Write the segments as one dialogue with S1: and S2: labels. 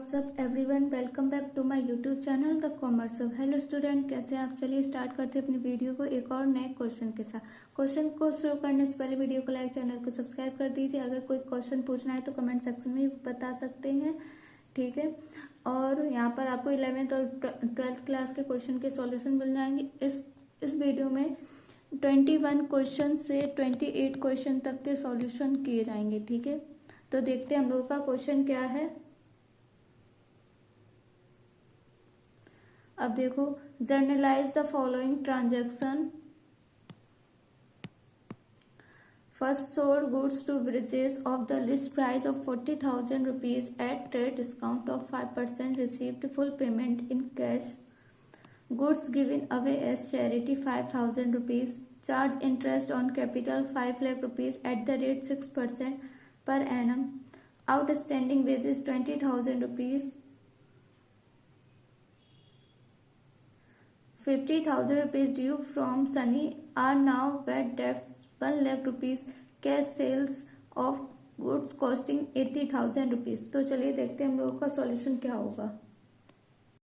S1: WhatsApp everyone, welcome back to my YouTube channel the commerce. Hello student, कैसे आप? चलिए start करते हैं अपनी वीडियो को एक और नए क्वेश्चन के साथ। क्वेश्चन को शुरू करने से पहले वीडियो को लाइक, चैनल को सब्सक्राइब कर दीजिए। अगर कोई क्वेश्चन पूछना है तो कमेंट सेक्शन में बता सकते हैं, ठीक है। और यहाँ पर आपको 11th और 12th क्लास के क्वेश्चन के सॉल्यूशन मिल जाएंगे। इस वीडियो में 21 क्वेश्चन से 28 क्वेश्चन तक के सॉल्यूशन किए जाएंगे, ठीक है। तो देखते हैं हम लोगों का क्वेश्चन क्या है। अब देखो, journalize the following transaction. First sold goods to Brijesh of the list price of 40,000 rupees at trade discount of 5%, received full payment in cash. Goods given away as charity 5,000 rupees, charge interest on capital 5 lakh rupees at the rate 6% per annum. Outstanding wages 20,000 rupees. 50,000 rupees due from Sunny are now bad debts 1 lakh rupees. Cash sales of goods costing 80,000 rupees. तो चलिए देखते हैं हम लोगों का solution क्या होगा।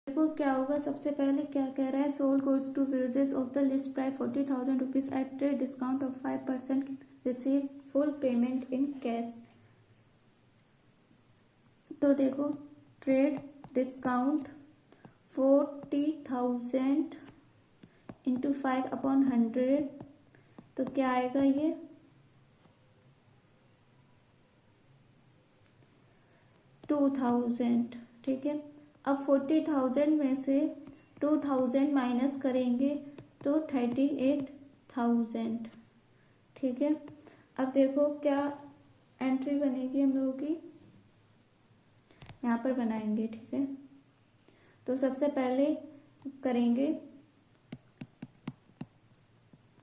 S1: देखो क्या होगा, सबसे पहले क्या कह रहा है, sold goods to Brijesh of the list price 40,000 rupees at trade discount of 5%, receive full payment in cash. तो देखो, ट्रेड डिस्काउंट 40,000 इंटू 5/100, तो क्या आएगा ये 2,000, ठीक है। अब 40,000 में से 2,000 माइनस करेंगे तो 38,000, ठीक है। अब देखो क्या एंट्री बनेगी हम लोगों की, यहाँ पर बनाएंगे, ठीक है। तो सबसे पहले करेंगे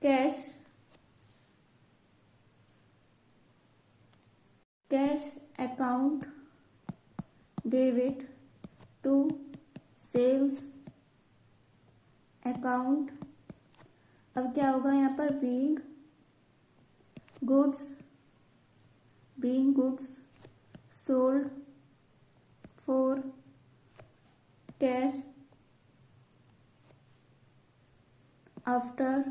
S1: cash account debit to sales account. अब क्या होगा यहाँ पर, being goods sold for cash after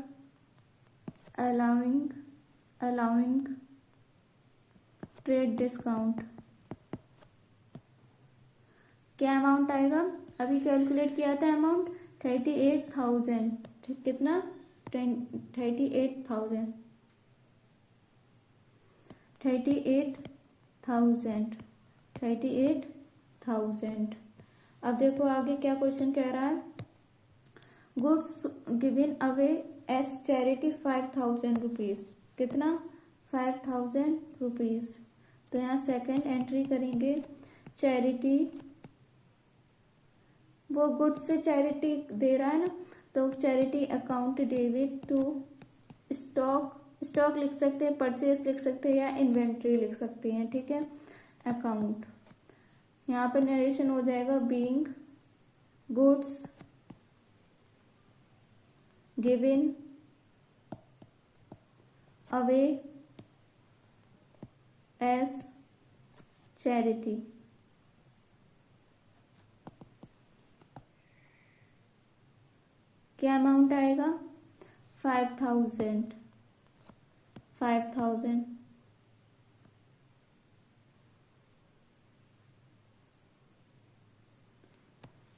S1: allowing trade discount. क्या अमाउंट आएगा, अभी कैलकुलेट किया था अमाउंट 38,000, ठीक, कितना 38,000 38,000। अब देखो आगे क्या क्वेश्चन कह रहा है, goods given away as charity 5,000 rupees, कितना 5,000 rupees। तो यहाँ सेकंड एंट्री करेंगे, चैरिटी, वो गुड्स से चैरिटी दे रहा है ना, तो charity account debit to stock लिख सकते हैं, परचेस लिख सकते हैं या इन्वेंट्री लिख सकते हैं, ठीक है। अकाउंट, यहाँ पर नरेशन हो जाएगा, being goods given away as charity. क्या अमाउंट आएगा 5,000।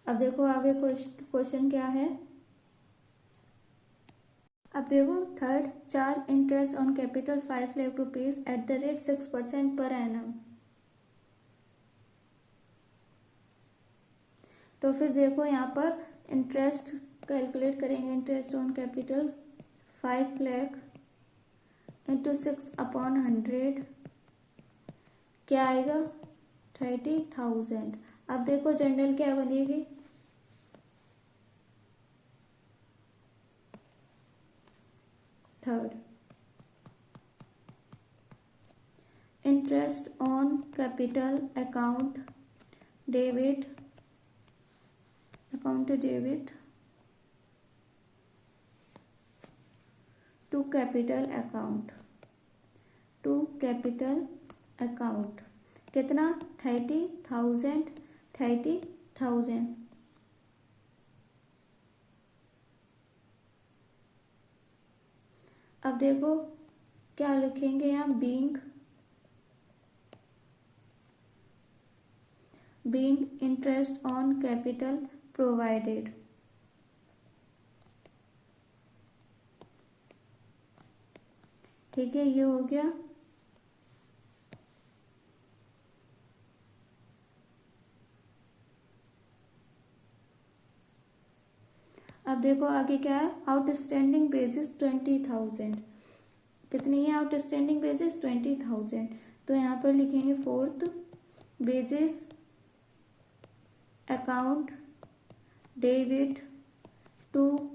S1: अब देखो आगे क्वेश्चन क्या है। अब देखो third, charge interest on capital 5 lakh rupees at the rate 6% per annum. तो फिर देखो यहाँ पर इंटरेस्ट कैलकुलेट करेंगे, interest on capital 5 lakh into 6/100, क्या आएगा 30,000। अब देखो जनरल क्या बनेगी, third, interest on capital account debit to capital account, कितना 30,000 30,000। अब देखो क्या लिखेंगे यहाँ, being interest on capital provided. ठीक है, ये हो गया। अब देखो आगे क्या है, आउटस्टैंडिंग बेसिस 20,000। कितनी है आउटस्टैंडिंग बेसिस? 20,000। तो यहाँ पर लिखेंगे fourth, wages account debit to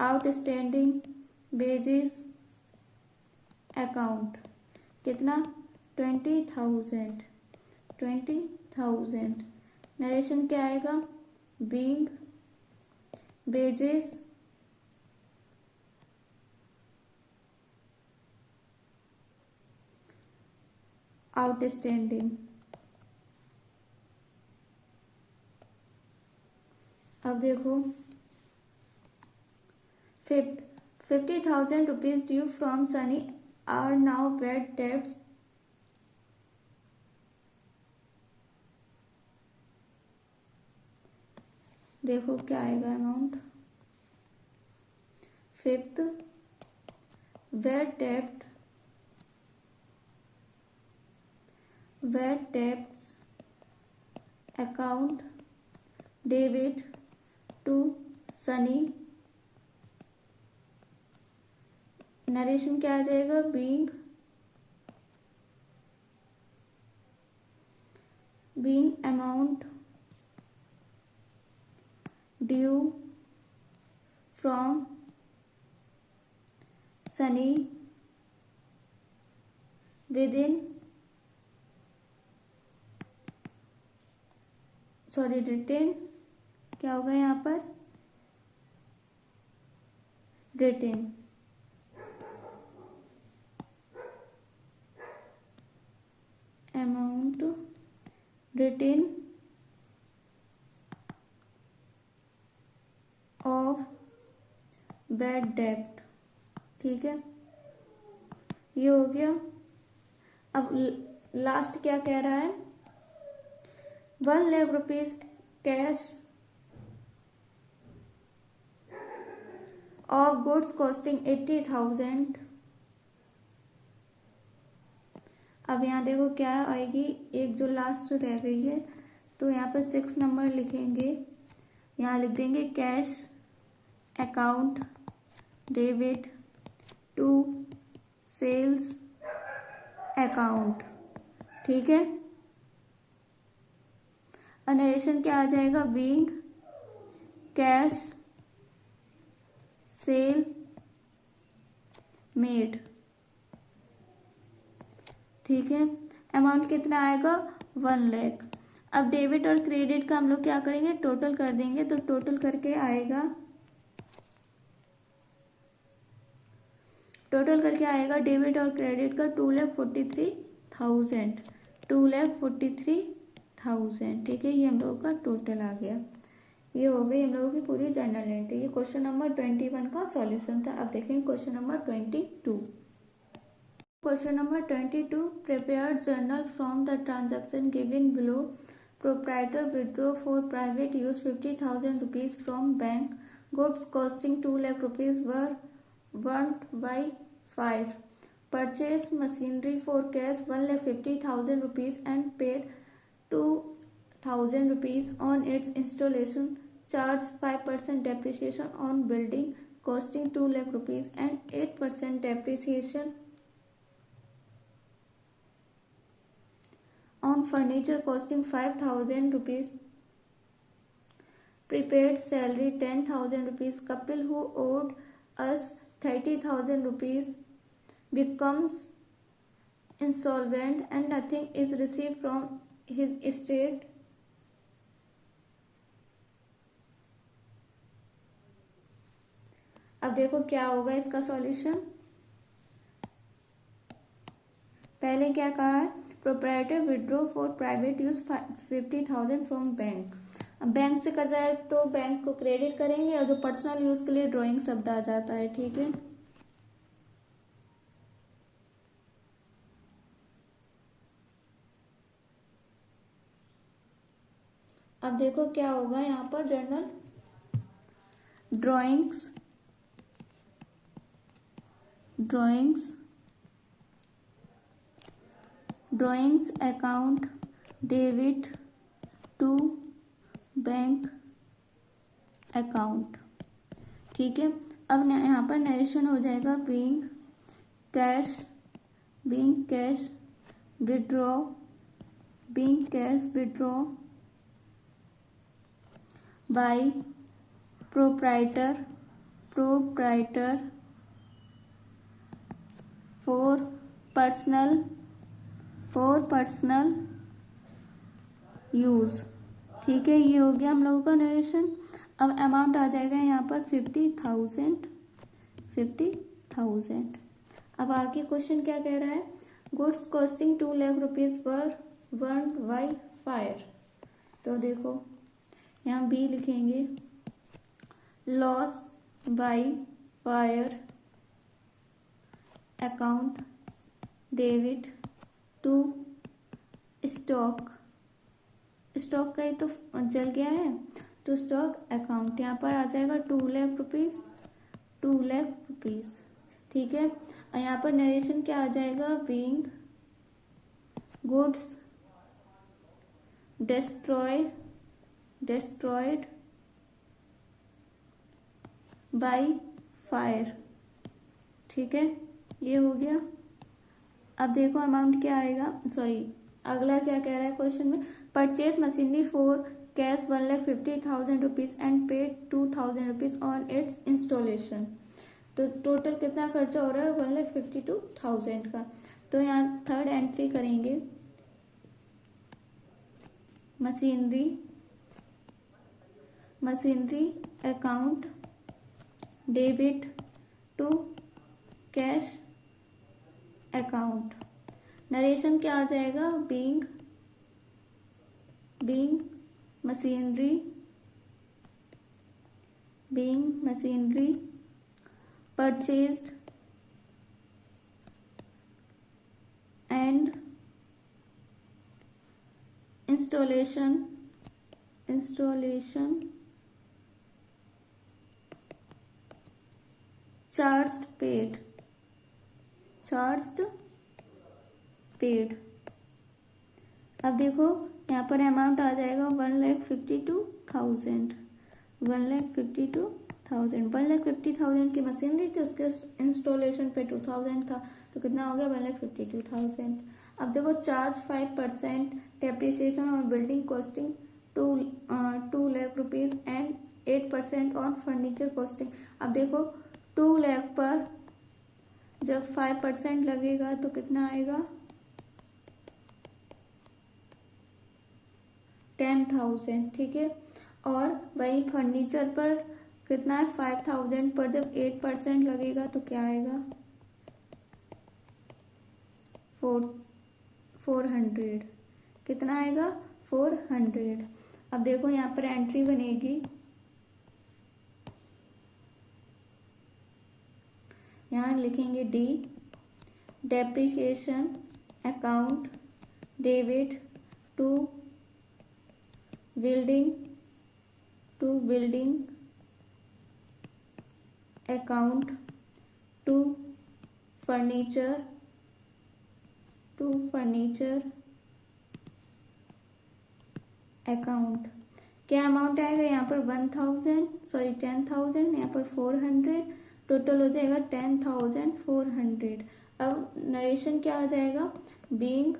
S1: outstanding basis account. कितना? 20,000। 20,000। नरेशन क्या आएगा? Being wages outstanding. अब देखो fifth, 50,000 rupees due from Sunny are now bad debts. देखो क्या आएगा amount, fifth bad debts account debit to Sunny. Narration क्या आ जाएगा? Being amount due from Sunny written क्या होगा यहाँ पर? Written. Amount written off bad डेब्ट। ठीक है, ये हो गया। अब लास्ट क्या कह रहा है? 1 lakh rupees cash of goods costing 80,000। अब यहाँ देखो क्या आएगी, एक जो लास्ट रह गई है, तो यहाँ पर 6 नंबर लिखेंगे। यहाँ लिख देंगे cash account debit to sales account. ठीक है, नरेशन क्या आ जाएगा? Being cash sale made. ठीक है, अमाउंट कितना आएगा? 1 लाख। अब डेबिट और क्रेडिट का हम लोग क्या करेंगे? टोटल कर देंगे। तो टोटल करके आएगा, डेबिट और क्रेडिट का 2,43,000। 2,43,000। ठीक है, ये हम लोगों का टोटल आ गया। ये हो गई हम लोगों की पूरी जर्नल एंट्री। ये क्वेश्चन नंबर 21 का सॉल्यूशन था। अब देखेंगे question number 22। Question number 22, prepare journal from the transaction given below. Proprietor withdraw for private use 50,000 rupees from bank. Goods costing 2 lakh rupees were burnt by fire. Purchase machinery for cash 1,50,000 rupees and paid 2,000 rupees on its installation. Charge 5% depreciation on building costing 2 lakh rupees and 8% depreciation on furniture costing 5,000 rupees. Prepaid salary 10,000 rupees. Couple who owed us 30,000 rupees becomes insolvent and nothing is received from his estate. अब देखो क्या होगा इसका solution. पहले क्या कहा है? Proprietor withdraw for private use 50,000 from bank. अब बैंक से कर रहा है तो बैंक को क्रेडिट करेंगे, और जो पर्सनल यूज के लिए ड्राइंग शब्द आ जाता है। ठीक है, अब देखो क्या होगा यहाँ पर, journal drawings account debit to bank account. ठीक है, अब यहाँ पर नरेशन हो जाएगा being cash withdraw by proprietor for personal use. ठीक है, ये हो गया हम लोगों का नरेशन। अब अमाउंट आ जाएगा यहाँ पर 50,000। अब आगे क्वेश्चन क्या कह रहा है, goods costing 2 lakh rupees were burn by fire. तो देखो यहाँ बी लिखेंगे, loss by fire account debit to stock का ही तो जल गया है, तो स्टॉक अकाउंट यहाँ पर आ जाएगा 2 लाख रुपीज। ठीक है, और यहाँ पर नरेशन क्या आ जाएगा, being goods destroyed by fire. ठीक है, ये हो गया। अब देखो अमाउंट क्या आएगा, सॉरी अगला क्या कह रहा है क्वेश्चन में, purchase machinery for cash 1,50,000 rupees and paid 2,000 rupees on its installation. तो टोटल कितना खर्चा हो रहा है, 1,52,000 का। तो यहाँ थर्ड एंट्री करेंगे, machinery account debit to cash account. Narration क्या आ जाएगा, being machinery purchased and installation charged paid। अब देखो यहाँ पर अमाउंट आ जाएगा 1,52,000। 1,50,000 की मशीनरी थी, उसके इंस्टॉलेशन पे 2,000 था, तो कितना हो गया 1,52,000। अब देखो charge 5% depreciation on building costing 2 lakh rupees and 8% on furniture costing. अब देखो 2 लाख पर जब 5% लगेगा तो कितना आएगा, 10,000। ठीक है, और वही फर्नीचर पर कितना है, 5,000 पर जब 8% लगेगा तो क्या आएगा, 400। कितना आएगा, 400। अब देखो यहाँ पर एंट्री बनेगी, यहाँ लिखेंगे D, depreciation account debit to building account to furniture account. क्या अमाउंट आएगा यहाँ पर 10,000, यहाँ पर 400, टोटल हो जाएगा 10,400। अब नरेशन क्या आ जाएगा, being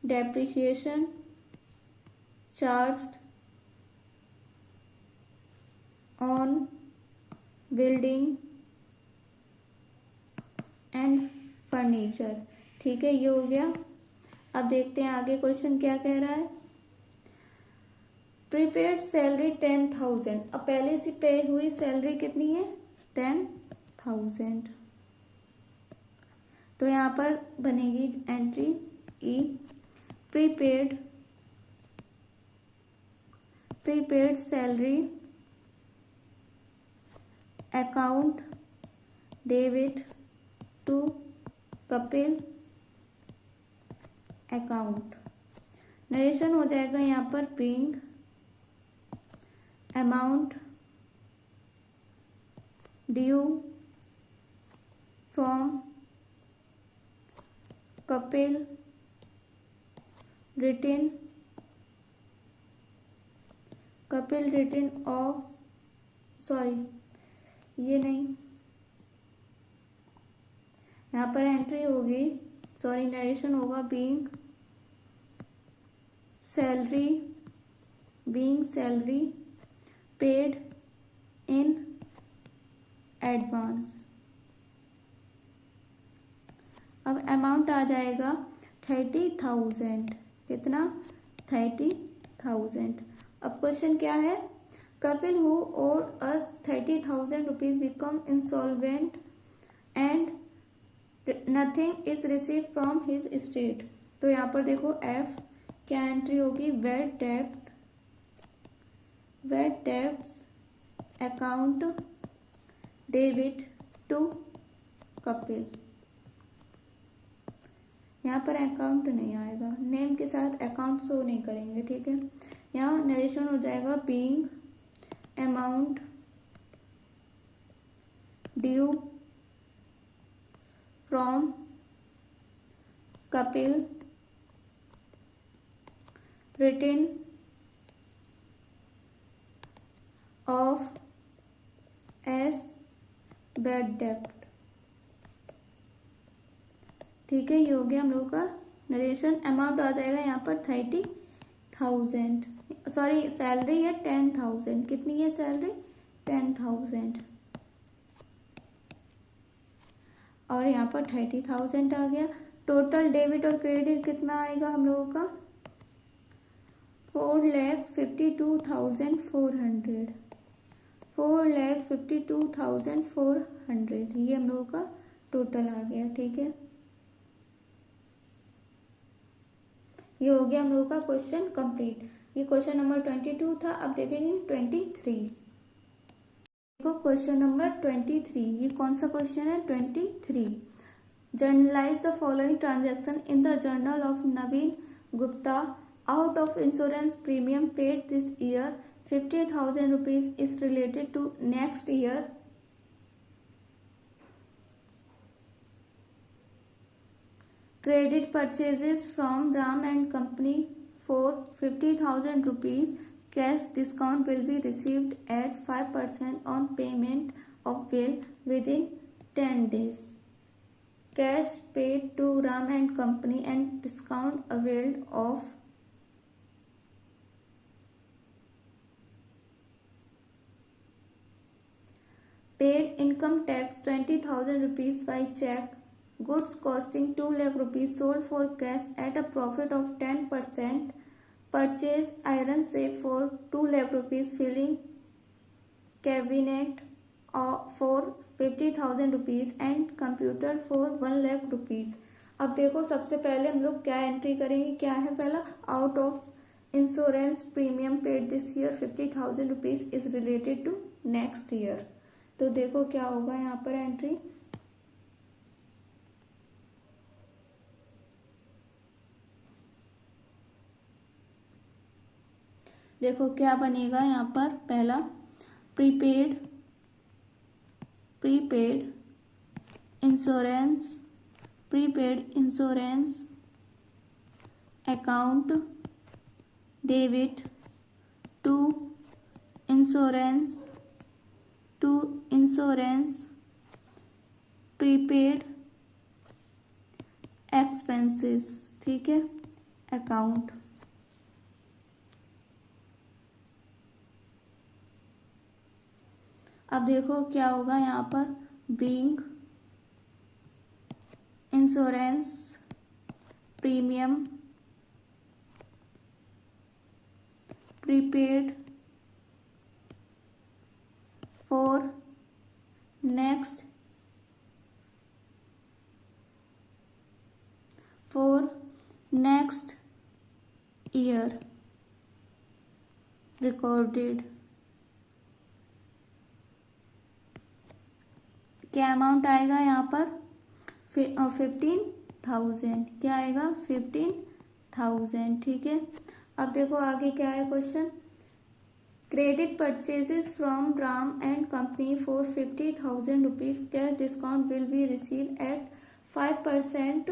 S1: depreciation charged on building and furniture. ठीक है, ये हो गया। अब देखते हैं आगे क्वेश्चन क्या कह रहा है, प्रीपेड सैलरी 10,000। अब पहले से पे हुई सैलरी कितनी है, 10,000। तो यहाँ पर बनेगी entry E, prepaid salary account debit to Kapil account. Narration हो जाएगा यहाँ पर being amount due from Kapil written off, sorry ये नहीं, यहाँ पर एंट्री होगी, सॉरी नरेशन होगा being salary paid in advance. अब अमाउंट आ जाएगा 30,000, कितना 30,000। अब क्वेश्चन क्या है, Kapil who owed us 30,000 rupees become insolvent and nothing is receive from his estate. तो यहाँ पर देखो एफ क्या एंट्री होगी, bad debts account debit to Kapil. यहाँ पर अकाउंट नहीं आएगा, नेम के साथ अकाउंट शो नहीं करेंगे, ठीक है। यहाँ नरेशन हो जाएगा being amount due from Kapil written off as bad डेब्ट। ठीक है, ये हो गया हम लोगों का नरेशन। अमाउंट आ जाएगा यहाँ पर 30,000, सॉरी सैलरी है 10,000, कितनी है सैलरी 10,000 और यहाँ पर 30,000 आ गया। टोटल डेबिट और क्रेडिट कितना आएगा हम लोगों का 4,52,400, 4,52,400, ये हम लोगों का टोटल आ गया, ठीक है। ये हो गया हम लोगों का क्वेश्चन कंप्लीट। ये क्वेश्चन नंबर 22 था। अब देखेंगे 23। देखो क्वेश्चन नंबर 23, ये कौन सा क्वेश्चन है 23। Journalize the following transaction in the journal of Naveen Gupta. Out of insurance premium paid this year 50,000 rupees is related to next year. Credit purchases from Ram and Company for 50,000 rupees. Cash discount will be received at 5% on payment of bill within 10 days. Cash paid to Ram and Company and discount availed of paid income tax 20,000 rupees by check. Goods costing 2 lakh rupees sold for cash at a profit of 10%. Purchase iron safe for 2 lakh rupees, filling cabinet for 50,000 rupees and computer for 1 lakh rupees. अब देखो सबसे पहले हम लोग क्या entry करेंगे, क्या है पहला, out of insurance premium paid this year 50,000 rupees is related to next year. तो देखो क्या होगा यहाँ पर एंट्री, देखो क्या बनेगा यहाँ पर, पहला prepaid insurance account debit to insurance prepaid expenses, ठीक है, अकाउंट। अब देखो क्या होगा यहाँ पर, being insurance premium prepaid for next next year recorded, क्या अमाउंट आएगा यहाँ पर 15,000, क्या आएगा 15,000। ठीक है, अब देखो आगे क्या है question. Credit purchases from Ram and company for 50,000 rupees, cash discount will be receive at 5%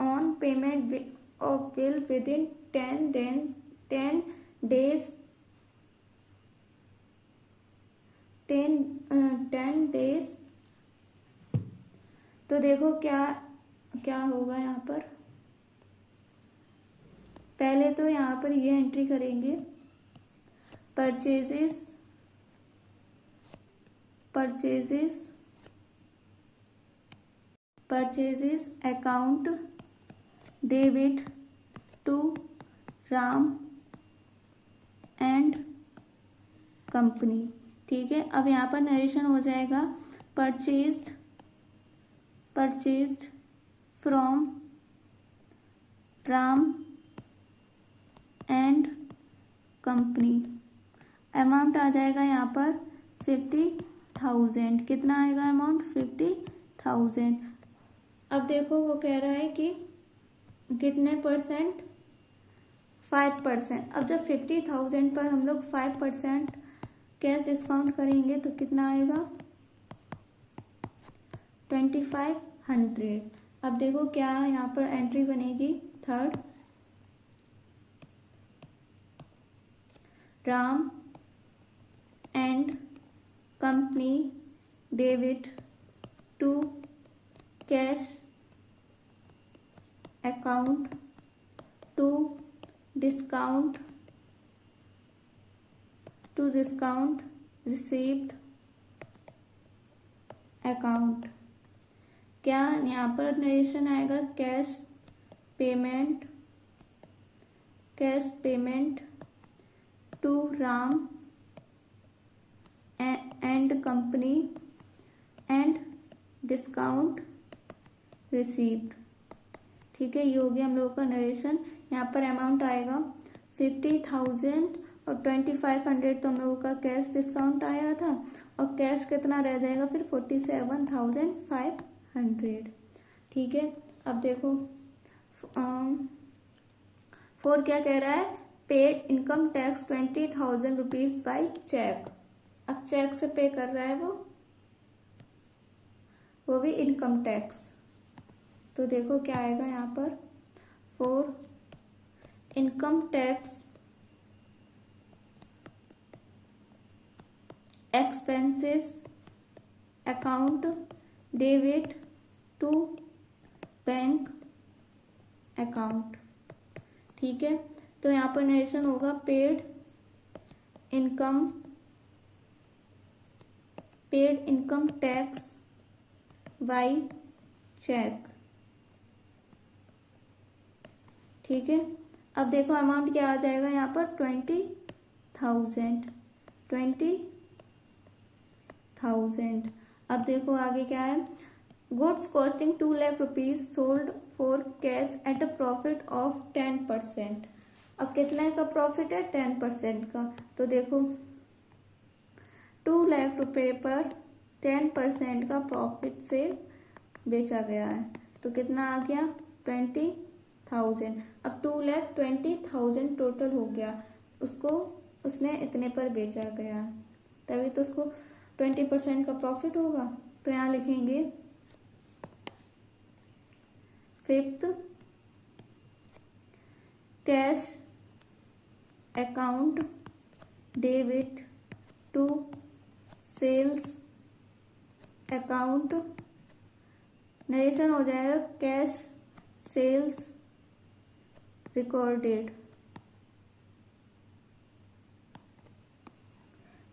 S1: on payment of bill with in 10 days। तो देखो क्या क्या होगा यहाँ पर। पहले तो यहाँ पर ये एंट्री करेंगे, purchases account debit to Ram and company. ठीक है, अब यहाँ पर नरेशन हो जाएगा purchased from Ram and company, amount आ जाएगा यहाँ पर 50,000। कितना आएगा अमाउंट 50,000। अब देखो वो कह रहा है कि कितने परसेंट, 5%। अब जब 50,000 पर हम लोग 5% कैश डिस्काउंट करेंगे तो कितना आएगा 2500। अब देखो क्या यहाँ पर एंट्री बनेगी, third, Ram and company debit to cash account to discount received account. क्या यहाँ पर नरेशन आएगा, cash payment to Ram and company and discount received. ठीक है, ये हो गया हम लोगों का नरेशन। यहाँ पर अमाउंट आएगा 50,000 और 2500 तो हम लोगों का कैश डिस्काउंट आया था, और कैश कितना रह जाएगा फिर 47,500। ठीक है, अब देखो फोर क्या कह रहा है, paid income tax 20,000 rupees by cheque. अब चेक से पे कर रहा है वो भी इनकम टैक्स। तो देखो क्या आएगा यहाँ पर, for income tax expenses account debit to bank account. ठीक है, तो यहाँ पर नरेशन होगा paid income tax by cheque. ठीक है, अब देखो अमाउंट क्या आ जाएगा यहाँ पर 20,000। अब देखो आगे क्या है, goods costing 2 lakh rupees sold for cash at a profit of 10%। अब कितने का प्रॉफिट है, 10% का। तो देखो 2 लाख रुपए पर 10% का प्रॉफिट से बेचा गया है, तो कितना आ गया 20,000। अब 2,20,000 टोटल हो गया, उसने इतने पर बेचा गया, तभी तो उसको 20% का प्रॉफिट होगा। तो यहाँ लिखेंगे fifth, cash account debit to sales account, narration हो जाएगा कैश सेल्स रिकॉर्डेड।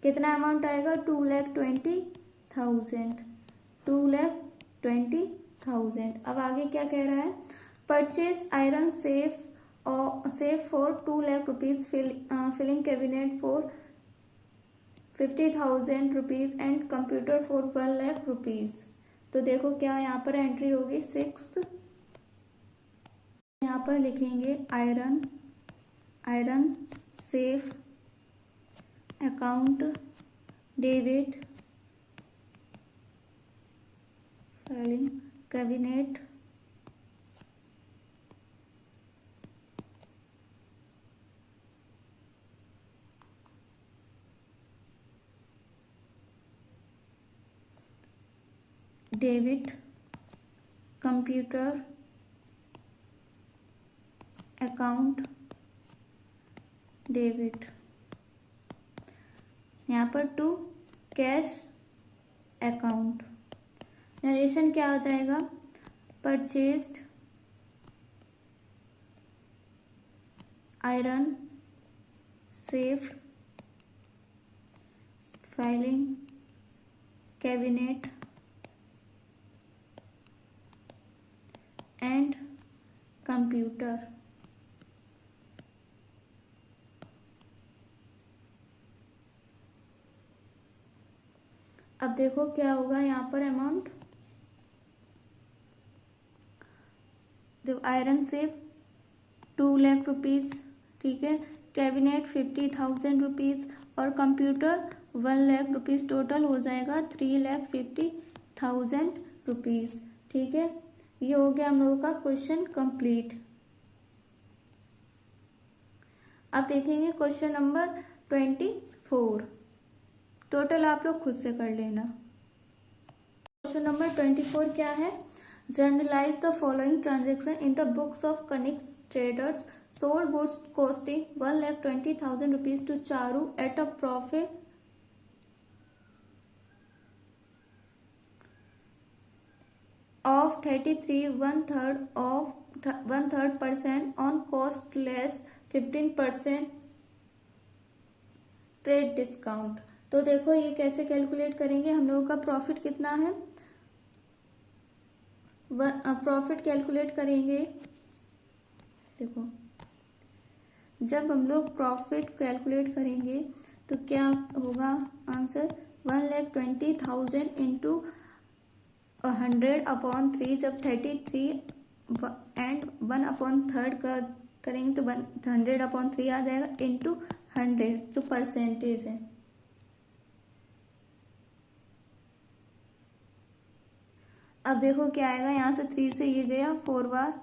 S1: कितना अमाउंट आएगा 2,20,000। अब आगे क्या कह रहा है, purchase iron safe for 2 lakh rupees, filling cabinet for 50,000 rupees and computer for 1 lakh rupees. तो देखो क्या यहाँ पर एंट्री होगी 6। यहाँ पर लिखेंगे iron, iron safe account debit filing cabinet debit computer account debit. यहाँ पर टू कैश अकाउंट। नरेशन क्या हो जाएगा, purchased iron safe filing cabinet and computer. अब देखो क्या होगा यहाँ पर अमाउंट, देखो आयरन सेफ 2 लाख रुपीज, ठीक है, कैबिनेट 50,000 रुपीज और कंप्यूटर 1 लाख रुपीज, टोटल हो जाएगा 3,50,000 रुपीज। ठीक है, ये हो गया हम लोगों का क्वेश्चन कंप्लीट। अब देखेंगे क्वेश्चन नंबर 24। टोटल आप लोग खुद से कर लेना। क्वेश्चन नंबर 24 क्या है, journalize the following transaction in the books of कनिक्स traders, sold goods costing 1,20,000 rupees to Charu at a profit of 33 1/3% on cost less 15% trade discount. तो देखो ये कैसे कैलकुलेट करेंगे, हम लोगों का प्रॉफिट कितना है, प्रॉफिट कैलकुलेट करेंगे। देखो जब हम लोग प्रॉफिट कैलकुलेट करेंगे तो क्या होगा आंसर, 1,20,000 इंटू 100/3, जब 33 एंड 1/3 का करेंगे तो 100/3 आ जाएगा, इंटू 100 जो परसेंटेज है। अब देखो क्या आएगा, यहाँ से 3 से ये गया 4 बार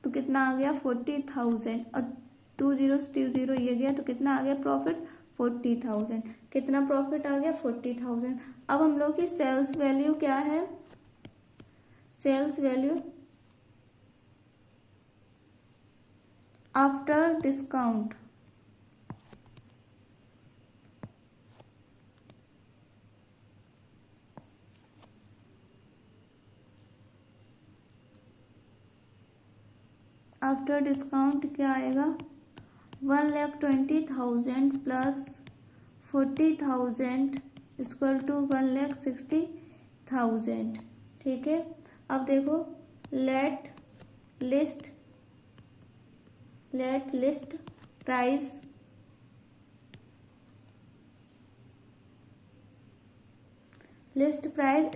S1: तो कितना आ गया 40,000 और 2 0 से 2 0 ये गया तो कितना आ गया प्रॉफिट 40,000। कितना प्रॉफिट आ गया 40,000। अब हम लोग की सेल्स वैल्यू क्या है, sales value after discount, after discount क्या आएगा, 1,20,000 प्लस 40,000 इक्वल टू 1,60,000। ठीक है, अब देखो let list price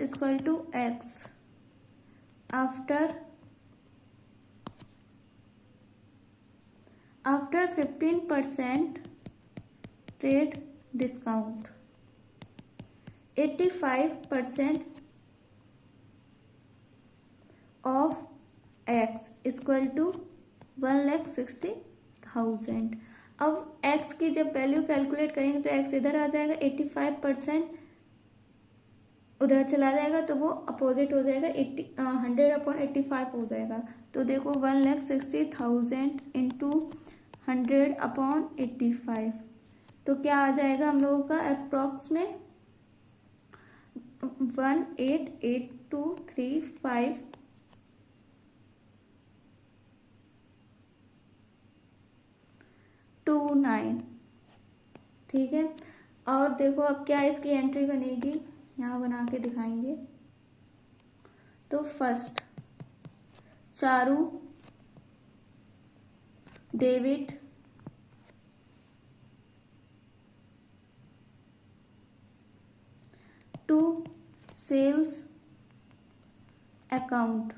S1: equal to X after 15% trade discount, 85% of X equal to 1,60,000। अब एक्स की जब वैल्यू कैलकुलेट करेंगे तो एक्स इधर आ जाएगा, 85% उधर चला जाएगा तो वो अपोजिट हो जाएगा, 100/85 हो जाएगा। तो देखो 1,60,000 इंटू 100/85 तो क्या आ जाएगा हम लोगों का अप्रोक्स में 188,235,29। ठीक है, और देखो अब क्या इसकी एंट्री बनेगी, यहाँ बना के दिखाएंगे। तो first Charu debit to sales account,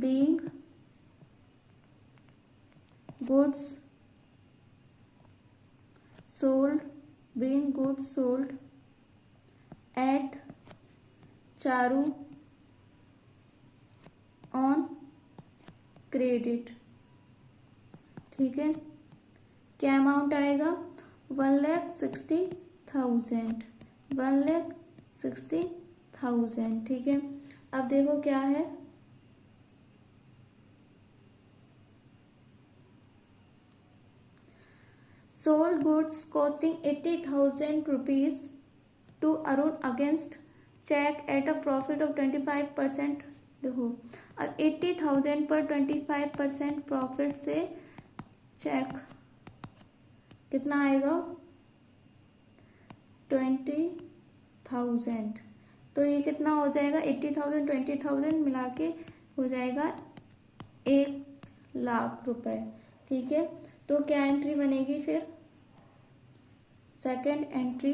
S1: being goods sold, being goods sold at Charu on credit. ठीक है, क्या अमाउंट आएगा? 1,60,000, 1,60,000। ठीक है, अब देखो क्या है, sold goods costing 80,000 rupees to Arun against check at a profit of 25%। देखो, अब 80,000 पर 25% प्रॉफिट से चेक कितना आएगा? 20,000। तो ये कितना हो जाएगा? 80,000 20,000 मिला के हो जाएगा 1,00,000 रुपए। ठीक है, तो क्या एंट्री बनेगी फिर? Second entry,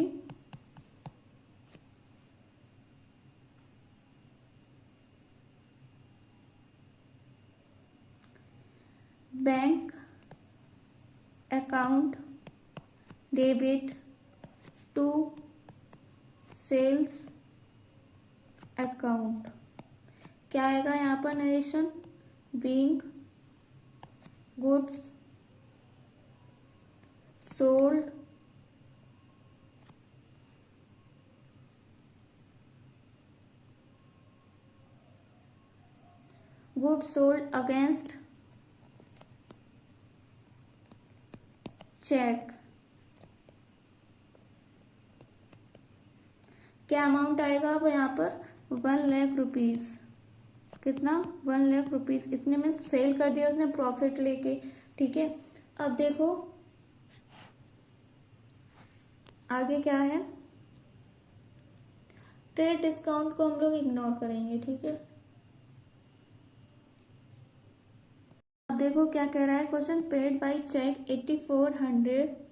S1: bank account debit to sales account. क्या आएगा यहाँ पर narration? Being goods sold against cheque. क्या अमाउंट आएगा अब यहाँ पर? 1,00,000 रुपीज। कितना? 1,00,000 रुपीज। इतने में सेल कर दिया उसने प्रॉफिट लेके। ठीक है, अब देखो आगे क्या है, ट्रेड डिस्काउंट को हम लोग इग्नोर करेंगे। ठीक है, अब देखो क्या कह रहा है question, paid by cheque 8,400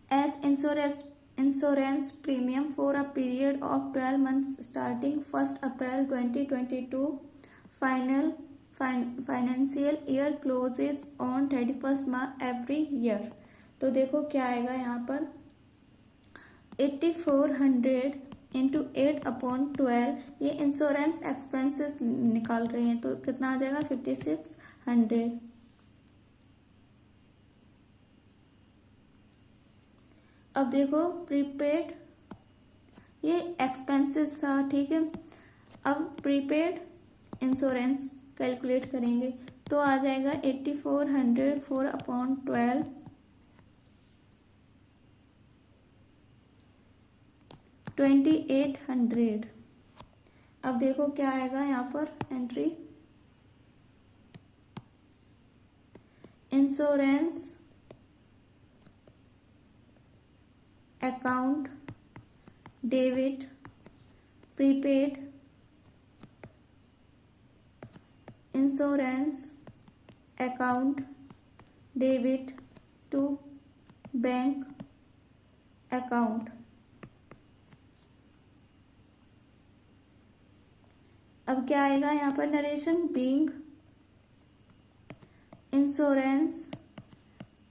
S1: as insurance premium for a period of 12 months starting 1st April 2022, financial year closes on 31st March every year। तो देखो क्या आएगा यहाँ पर, 8,400 इंटू 8/12, ये इंश्योरेंस एक्सपेंसेस निकाल रहे हैं, तो कितना आ जाएगा? 5,600। अब देखो प्रीपेड, ये एक्सपेंसेस था। ठीक है, अब प्रीपेड इंश्योरेंस कैलकुलेट करेंगे तो आ जाएगा 8,400 4/12 2,800। अब देखो क्या आएगा यहाँ पर entry, insurance account debit prepaid insurance account debit to bank account. अब क्या आएगा यहाँ पर narration, being insurance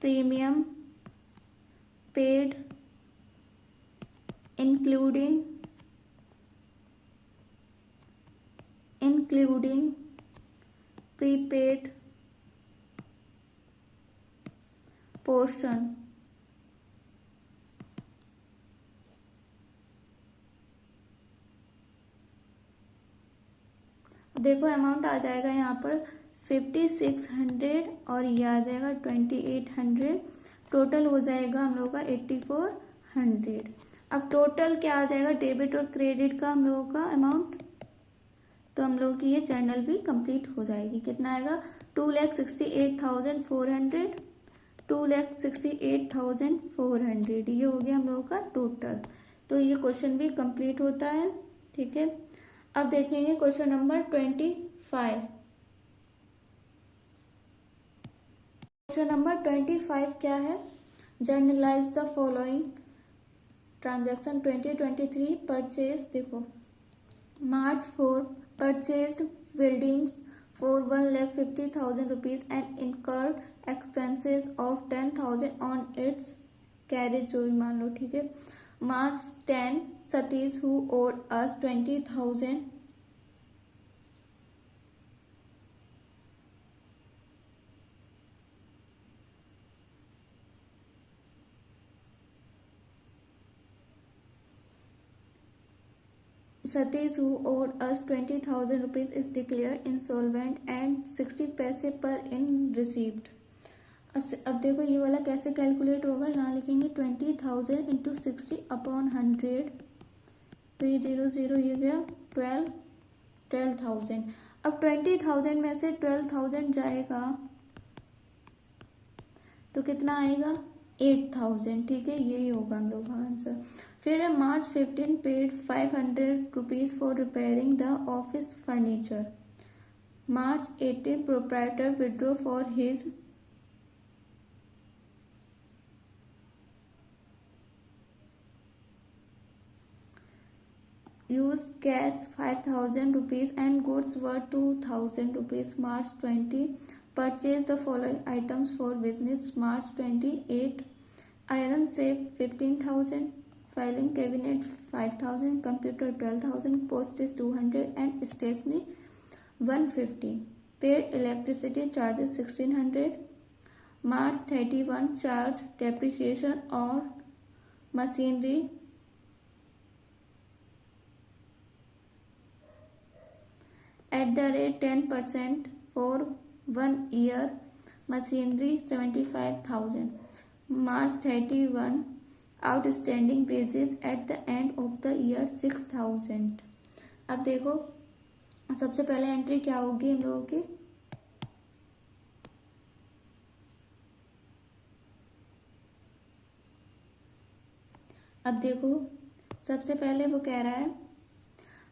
S1: premium paid including prepaid portion। देखो अमाउंट आ जाएगा यहाँ पर 5,600 और ये आ जाएगा 2,800। टोटल हो जाएगा हम लोग का 8,400। अब टोटल क्या आ जाएगा डेबिट और क्रेडिट का हम लोगों का अमाउंट, तो हम लोग की ये जर्नल भी कंप्लीट हो जाएगी। कितना आएगा? 2,68,400, 2,68,400। ये हो गया हम लोगों का टोटल। तो ये क्वेश्चन भी कंप्लीट होता है। ठीक है, अब देखेंगे क्वेश्चन नंबर 25। क्वेश्चन नंबर 25 क्या है, journalize the following transaction 2023 purchase. देखो March 4 purchased buildings for 1,50,000 rupees and incurred expenses of 10,000 on its carriage, जो भी मान लो, ठीक है। March 10 Satish who owed us 20,000 Satish who owed us 20,000 rupees is declared insolvent and 60 पैसे पर in received। अब देखो ये वाला कैसे कैलकुलेट होगा, यहाँ लिखेंगे 20,000 इंटू 60 अपॉन 100, तो ये 0 ये गया 12,000। अब 20,000 में से 12,000 जाएगा तो कितना आएगा 8,000, ठीक है, यही होगा हम लोग का आंसर। फिर March 15 पेड 500 rupees for repairing the office furniture. March 18 proprietor withdraw for his used cash 5,000 rupees and goods worth 2,000 rupees। March 20 purchased the following items for business। March 28 iron safe 15,000, filing cabinet 5,000, computer 12,000, postage 200 and stationery 150। paid electricity charges 1,600। March 31 charge depreciation or machinery at the rate 10% for 1 year, machinery 75,000। March 31 outstanding wages at the end of the year 6,000। अब देखो सबसे पहले entry क्या होगी हम लोगों की, अब देखो सबसे पहले वो कह रहा है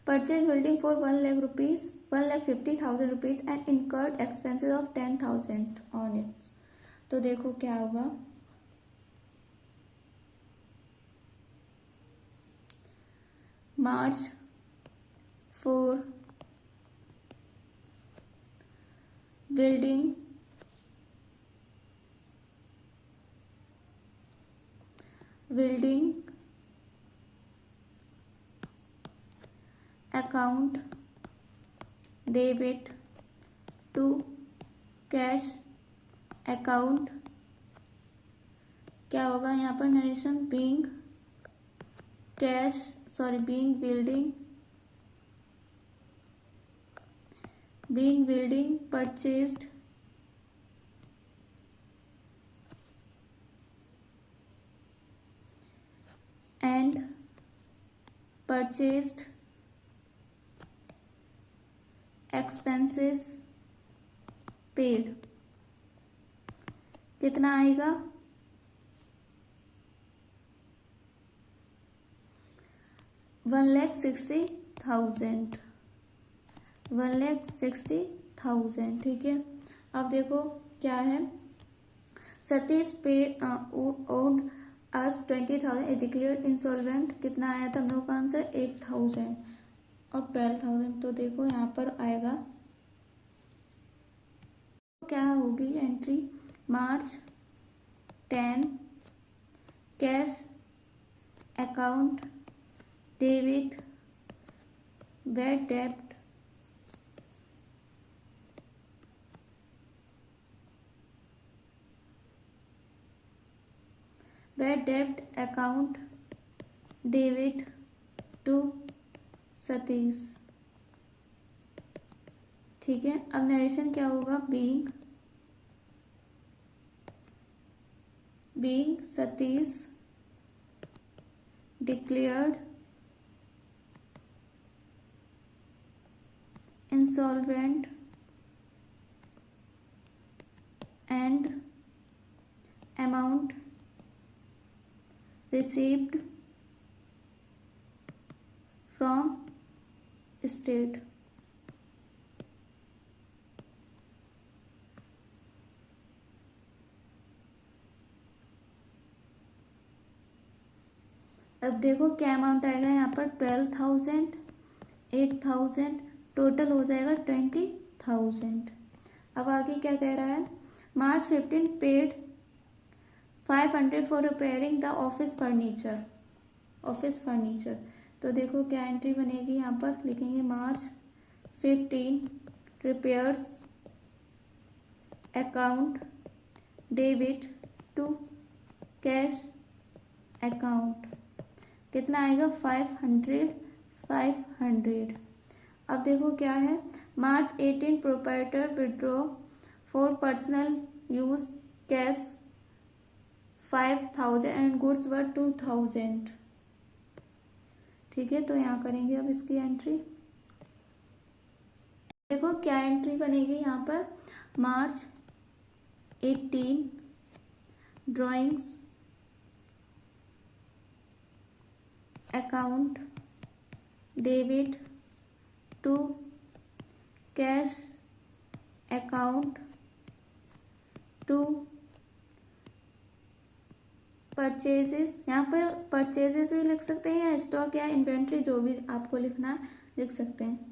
S1: purchase building for 1,50,000 rupees and incurred expenses of 10,000 on it's. तो देखो क्या होगा, March 4 building account debit to cash account। क्या होगा यहाँ पर narration, being building purchased and purchased expenses paid। कितना आएगा 1,60,000, ठीक है। अब देखो क्या है, Satish paid owed us 20,000 is declared insolvent. कितना आया था हम लोग का आंसर 8,000 और 12,000। तो देखो यहाँ पर आएगा क्या होगी entry, March 10 cash account debit bad डेब्ट अकाउंट डेबिट टू सतीश, ठीक है। अब नरेशन क्या होगा, being Satish declared insolvent and amount received from state। अब देखो क्या अमाउंट आएगा यहाँ पर 12,000, 8,000, टोटल हो जाएगा 20,000। अब आगे क्या कह रहा है, मार्च 15 पेड 500 for repairing the office furniture. तो देखो क्या एंट्री बनेगी, यहाँ पर लिखेंगे March 15 repairs account debit to cash account. कितना आएगा, 500। अब देखो क्या है, March 18 proprietor withdraw for personal use cash 5,000 and goods worth 2,000। ठीक है, तो यहाँ करेंगे अब इसकी एंट्री। देखो क्या एंट्री बनेगी यहाँ पर, March 18 drawings account debit to cash account to purchases. यहाँ पर परचेजेस भी लिख सकते हैं या स्टॉक या इन्वेंट्री, जो भी आपको लिखना है लिख सकते हैं।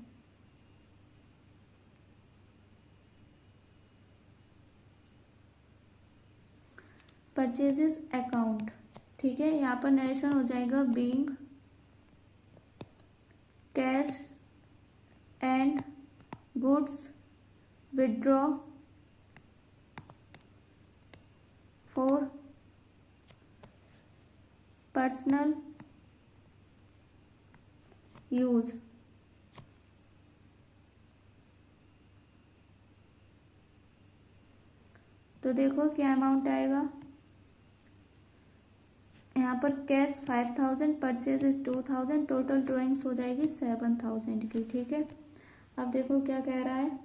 S1: परचेजेस अकाउंट, ठीक है। यहाँ पर नरेशन हो जाएगा being cash and goods withdraw for personal use. तो देखो क्या अमाउंट आएगा, यहाँ पर कैश 5,000, परचेज 2,000, टोटल ड्राइंग्स हो जाएगी 7,000 की। ठीक है, अब देखो क्या कह रहा है,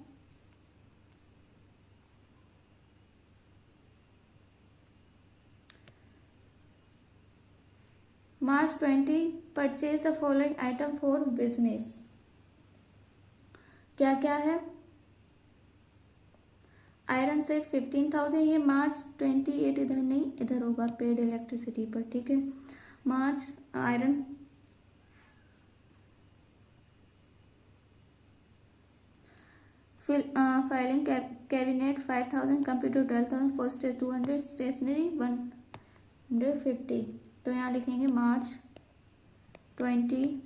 S1: मार्च 20 purchase the following item for business. क्या क्या है, आयरन सेट 15,000, ये मार्च 28 इधर नहीं, इधर होगा पेड इलेक्ट्रिसिटी पर। ठीक है, March iron filing cabinet 5,000, computer 12,000, postage 200, stationery 150। तो यहाँ लिखेंगे March 20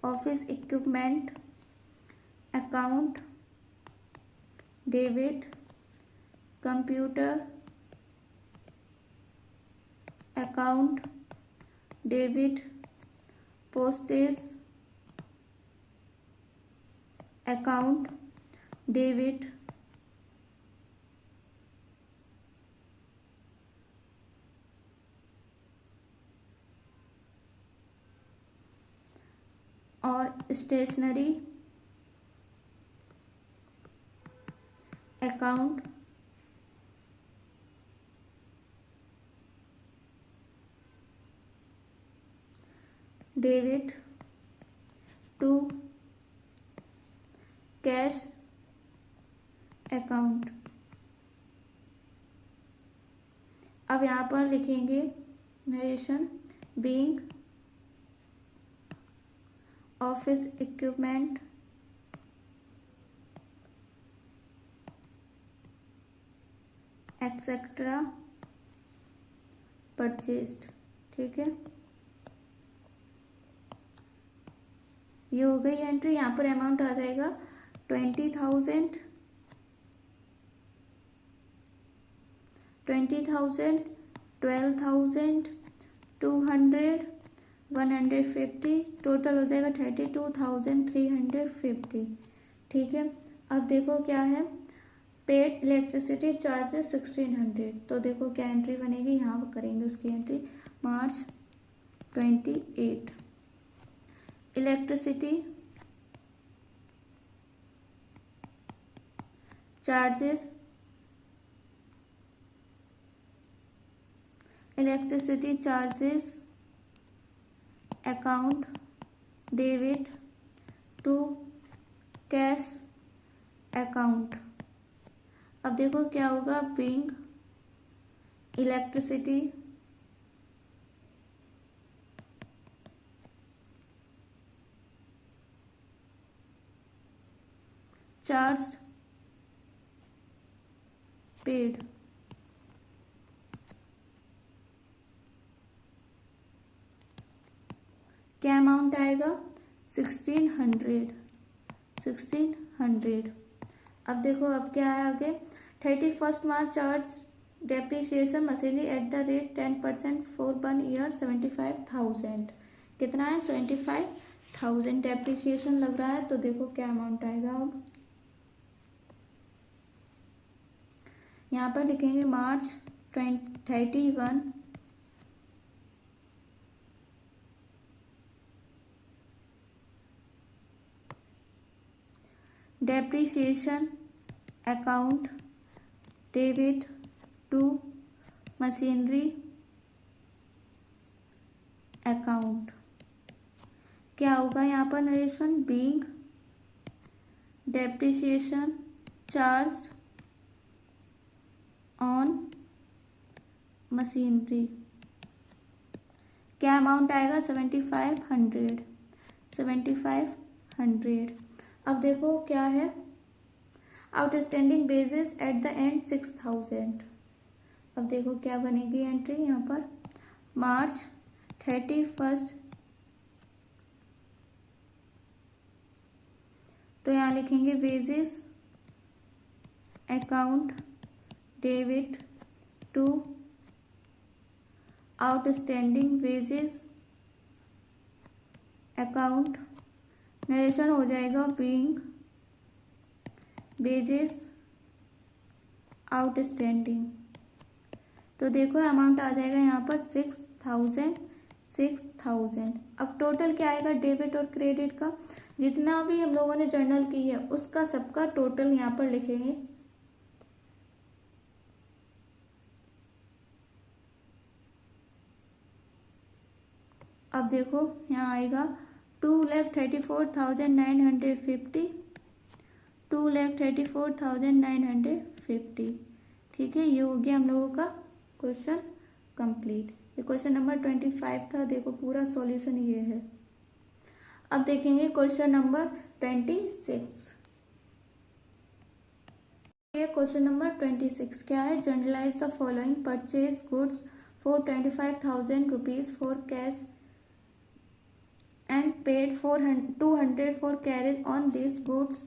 S1: office equipment account debit computer account debit postage account debit और stationery account debit to cash account. अब यहाँ पर लिखेंगे narration being office equipment etcetera purchased. ठीक है, ये हो गई एंट्री। यहाँ पर अमाउंट आ जाएगा 20,000, 12,000, 200, 150, टोटल हो जाएगा 32,350। ठीक है, अब देखो क्या है, पेड इलेक्ट्रिसिटी चार्जेस 1,600। तो देखो क्या एंट्री बनेगी, यहाँ करेंगे उसकी entry. March 28 electricity charges account debit to cash account. अब देखो क्या होगा, बिंग इलेक्ट्रिसिटी चार्ज पेड। क्या अमाउंट आएगा, 1600। अब देखो अब क्या है आगे, 31 March charge depreciation machinery at the rate 10% for 1 year 75,000। कितना है, 75,000 डेप्रिसिएशन लग रहा है। तो देखो क्या अमाउंट आएगा। अब यहाँ पर लिखेंगे March 31 depreciation account debit to machinery account. क्या होगा यहाँ पर narration, being depreciation charge on machinery. क्या अमाउंट आएगा, 7500। अब देखो क्या है, outstanding basis at the end 6000। अब देखो क्या बनेगी एंट्री यहाँ पर, मार्च 31। तो यहाँ लिखेंगे basis account debit to outstanding basis account, narration हो जाएगा बीइंग बेसिस आउटस्टैंडिंग। तो देखो अमाउंट आ जाएगा यहाँ पर 6000। अब टोटल क्या आएगा, डेबिट और क्रेडिट का जितना भी हम लोगों ने जर्नल की है उसका सबका टोटल यहाँ पर लिखेंगे। अब देखो यहाँ आएगा 2,34,950, 2,34,950। ठीक है, ये हो गया हम लोगों का क्वेश्चन कंप्लीट। ये क्वेश्चन नंबर 25 था। देखो पूरा सॉल्यूशन ये है। अब देखेंगे क्वेश्चन नंबर 26। ये क्वेश्चन नंबर 26 क्या है, journalize the following purchase goods for 25,000 rupees for cash and paid 200 for carriage on these goods.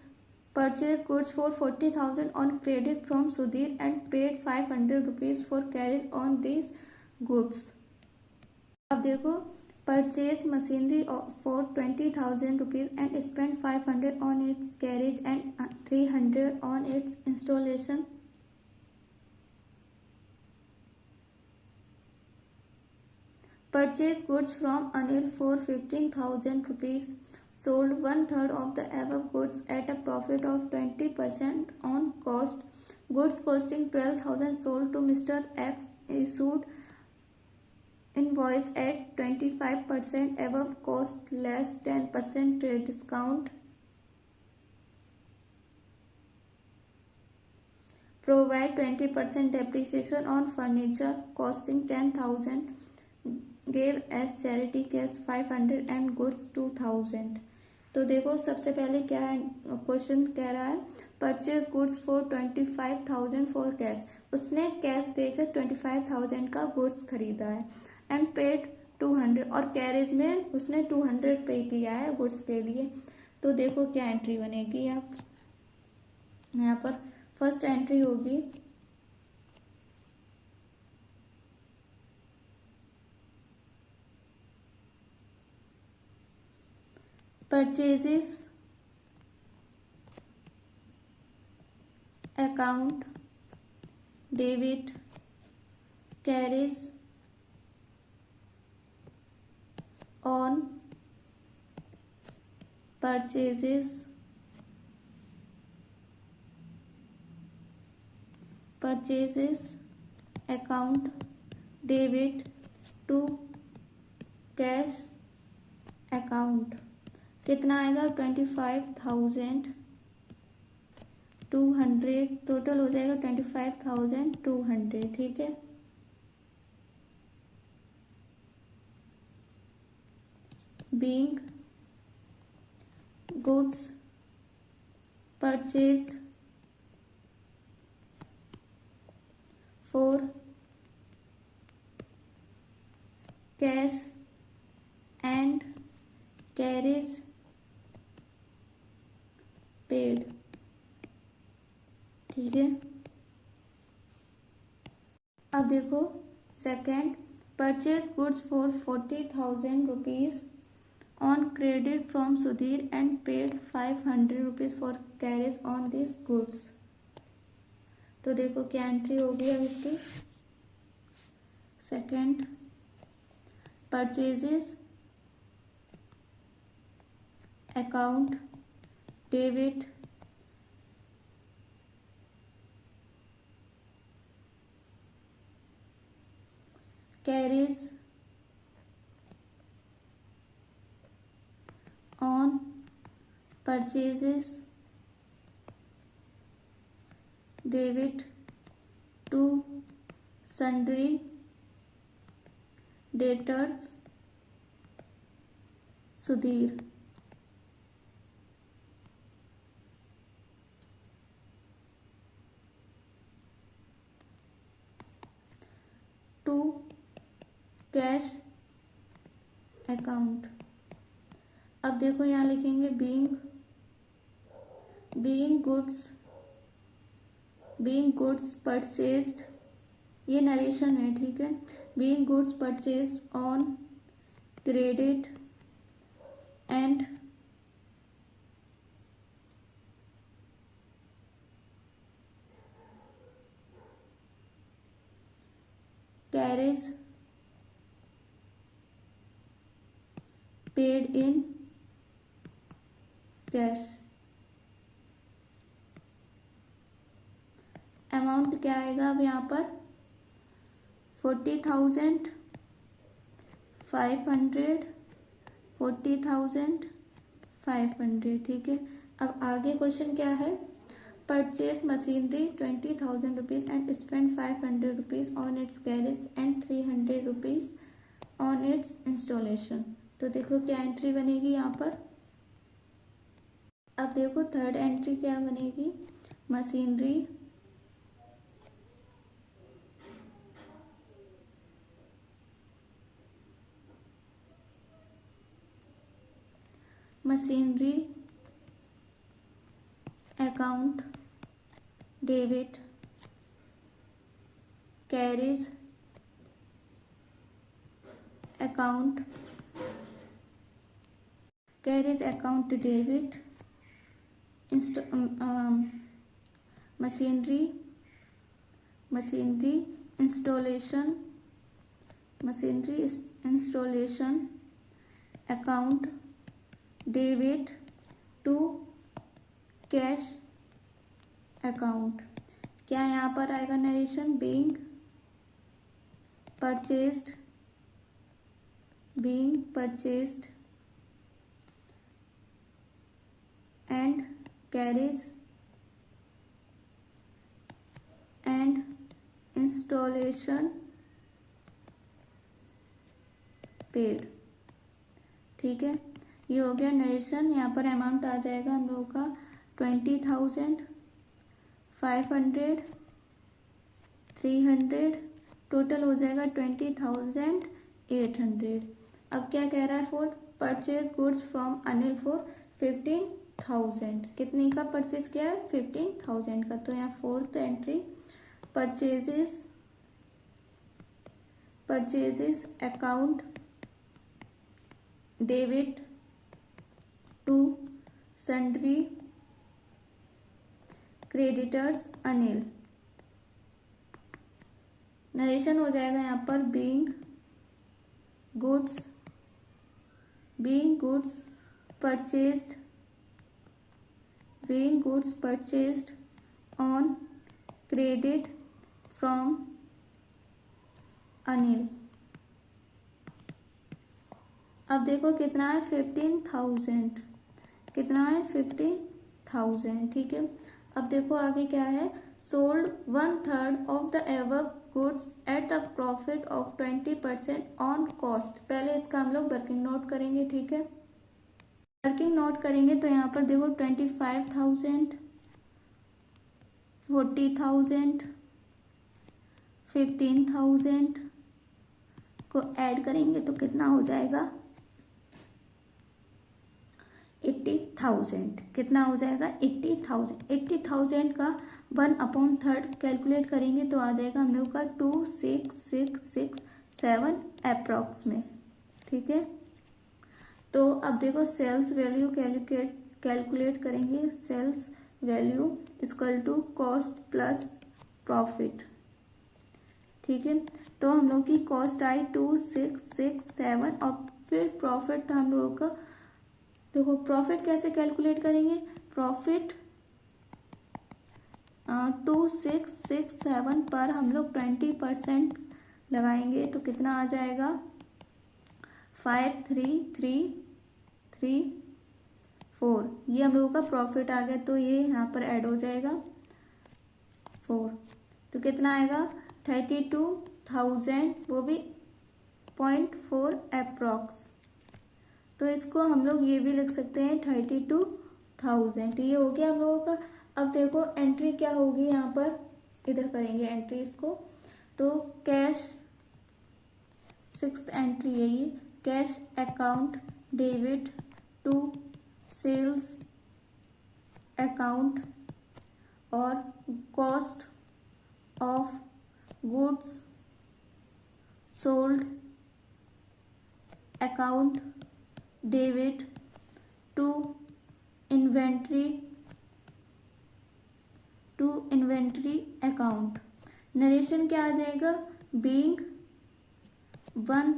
S1: Purchased goods for 40,000 on credit from Sudhir and paid 500 rupees for carriage on these goods. अब देखो, purchase machinery for 20,000 rupees and spent 500 on its carriage and 300 on its installation. Purchased goods from Anil for 15,000 rupees. Sold 1/3 of the above goods at a profit of 20% on cost. Goods costing 12,000 sold to Mr. X. Issued invoice at 25% above cost less 10% trade discount. Provide 20% depreciation on furniture costing 10,000. Gave as charity cash 500 and goods 2,000। तो देखो सबसे पहले क्या है, question कह रहा है purchase goods for 25,000 for cash. उसने कैश देकर 25,000 का गुड्स खरीदा है एंड पेड 200, और कैरेज में उसने 200 पे किया है गुड्स के लिए। तो देखो क्या एंट्री बनेगी। आप यहाँ पर फर्स्ट एंट्री होगी, purchases account debit carriage on purchases account debit to cash account. कितना आएगा, 25,000 200, टोटल हो जाएगा 25,200। ठीक है। Being goods purchased for cash and carriage paid. ठीक है। अब देखो second, purchase goods for 40,000 rupees on credit from Sudhir and paid 500 rupees for carriage on this goods. तो देखो क्या एंट्री होगी अब इसकी। Second, purchases account debit carriage on purchases debit to sundry debtors Sudhir. To cash account. अब देखो यहाँ लिखेंगे बीइंग गुड्स परचेज्ड, ये नरेशन है। ठीक है। Being goods purchased on credit and carriage paid in cash. Amount क्या आएगा अब यहाँ पर 40,500, 40,500। ठीक है। अब आगे क्वेश्चन क्या है, purchase machinery 20,000 rupees and spend 500 rupees on it's carriage and 300 rupees on its installation. तो देखो क्या एंट्री बनेगी यहाँ पर। अब देखो थर्ड एंट्री क्या बनेगी, machinery account debit carriage account debit machinery installation account debit to cash account. क्या यहाँ पर आएगा narration, being purchased and carriage and installation paid. ठीक है। ये हो गया नरेशन। यहाँ पर अमाउंट आ जाएगा हम लोगों का 20,500, 300, टोटल हो जाएगा 20,800। अब क्या कह रहा है, fourth, purchase goods from Anil for 15,000। कितने का परचेज किया है, 15,000 का। तो यहाँ fourth entry, purchases account debit to sundry creditors Anil. Narration हो जाएगा यहाँ पर being goods purchased on credit from Anil. अब देखो कितना है, 15,000। कितना है, 15,000। ठीक है। अब देखो आगे क्या है, sold 1/3 of the above goods at a profit of 20% on cost. पहले इसका हम लोग वर्किंग नोट करेंगे, ठीक है। वर्किंग नोट करेंगे तो यहाँ पर देखो 25,000, 40,000, 15,000 को ऐड करेंगे तो कितना हो जाएगा, 80,000। कितना हो जाएगा, 80,000। 80,000 का 1/3 कैलकुलेट करेंगे तो आ जाएगा हम लोग का 26,667 अप्रॉक्स में, ठीक है। तो अब देखो सेल्स वैल्यू कैलकुलेट करेंगे। Sales value equal to cost plus profit, ठीक है। तो हम लोग की कॉस्ट आई 2667 और फिर प्रॉफिट था हम लोगों का। देखो प्रॉफिट कैसे कैलकुलेट करेंगे, प्रॉफिट 2667 पर हम लोग 20% लगाएंगे तो कितना आ जाएगा, 53334। ये हम लोगों का प्रॉफिट आ गया तो ये यहाँ पर ऐड हो जाएगा 4, तो कितना आएगा 32,000, वो भी 0.4 अप्रॉक्स। तो इसको हम लोग ये भी लिख सकते हैं 32,000। ये हो गया हम लोगों का। अब देखो एंट्री क्या होगी, यहाँ पर इधर करेंगे एंट्री इसको। तो कैश 6th एंट्री है ये, cash account debit to sales account और cost of goods sold account debit to inventory account. Narration क्या आ जाएगा, being one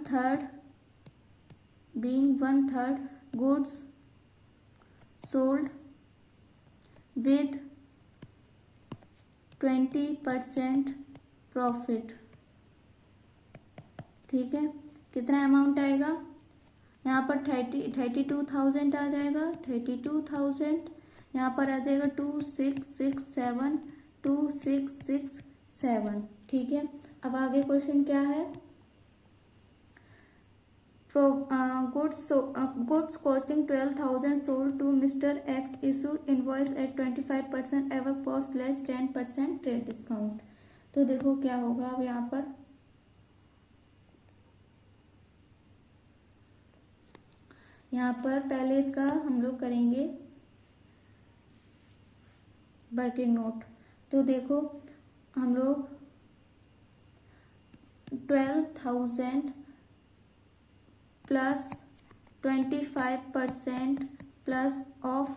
S1: third goods sold with 20% profit, ठीक है। कितना अमाउंट आएगा, यहाँ पर 32,000 आ जाएगा, 32,000। यहाँ पर आ जाएगा 2667, ठीक है। अब आगे क्वेश्चन क्या है, goods costing 12,000 sold to mister X issued invoice at 25% over cost less 10% trade discount. तो देखो क्या होगा अब यहाँ पर, यहाँ पर पहले इसका हम लोग करेंगे वर्किंग नोट। तो देखो हम लोग 12,000 प्लस 25% प्लस ऑफ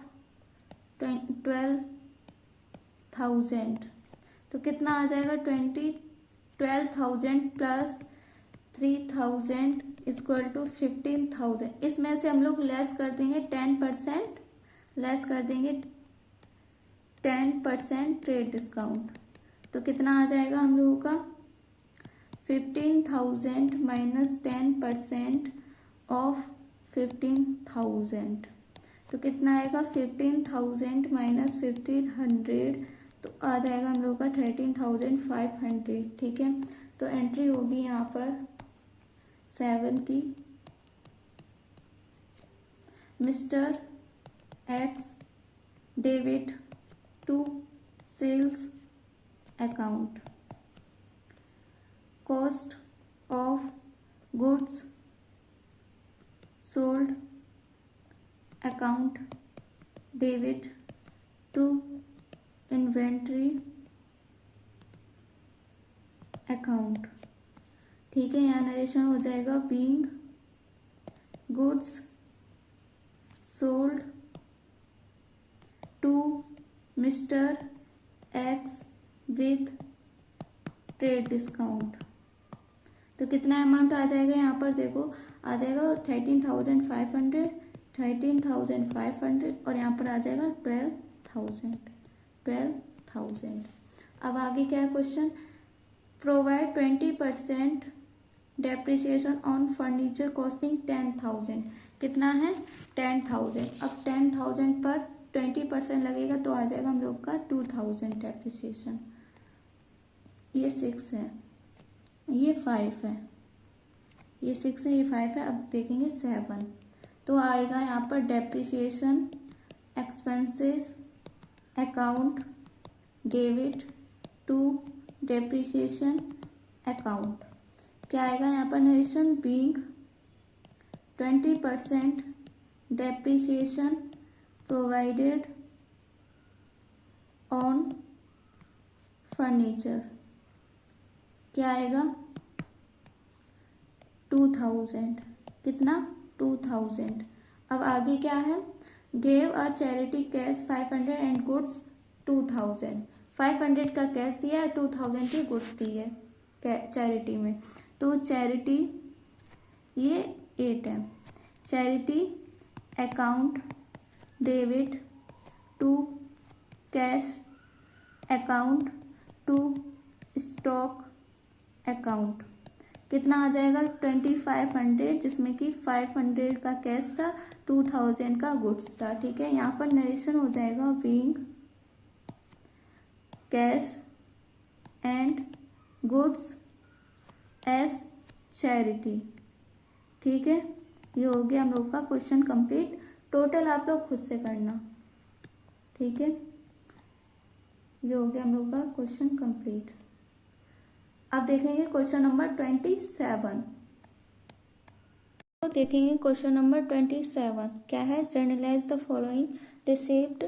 S1: 12,000 तो कितना आ जाएगा, 12,000 प्लस 3,000 इक्वल टू 15,000। इसमें से हम लोग लेस कर देंगे 10%, लेस कर देंगे 10% ट्रेड डिस्काउंट। तो कितना आ जाएगा हम लोगों का, 15,000 माइनस 10% ऑफ 15,000 तो कितना आएगा, 15,000 माइनस 1,500 तो आ जाएगा हम लोग का 13,500, ठीक है। तो एंट्री होगी यहाँ पर 7 की, mister X debit to sales account, cost of goods sold account debit to inventory account, ठीक है। यहाँ नरेशन हो जाएगा, being goods sold to mister X with trade discount. तो कितना अमाउंट आ जाएगा, यहाँ पर देखो आ जाएगा 13,500 और यहाँ पर आ जाएगा 12,000। अब आगे क्या है question, provide 20% depreciation on furniture costing 10,000। कितना है, 10,000। अब 10,000 पर 20% लगेगा तो आ जाएगा हम लोग का 2000 डेप्रिसिएशन। ये 6 है, ये 5 है, ये 6 है, ये 5 है। अब देखेंगे 7, तो आएगा यहाँ पर depreciation expenses account debit to depreciation account. क्या आएगा यहाँ पर narration? Being 20% depreciation provided on furniture. क्या आएगा? 2000। कितना? 2000। अब आगे क्या है? Gave a charity cash 500 and goods 2000। 500 का कैश दिया है, 2000 की गुड्स दी है चैरिटी में। तो चैरिटी ये 8 है। Charity account debit to cash account to stock account. कितना आ जाएगा? 2500, जिसमें कि 500 का कैश था, 2000 का गुड्स था। ठीक है, यहाँ पर नरेशन हो जाएगा being cash and goods as charity. ठीक है, ये हो गया हम लोग का क्वेश्चन कंप्लीट। टोटल आप लोग खुद से करना। ठीक है, ये हो गया हम लोग का क्वेश्चन कंप्लीट। अब देखेंगे क्वेश्चन नंबर 27। तो देखेंगे क्वेश्चन नंबर 27 क्या है? Journalize the following. Received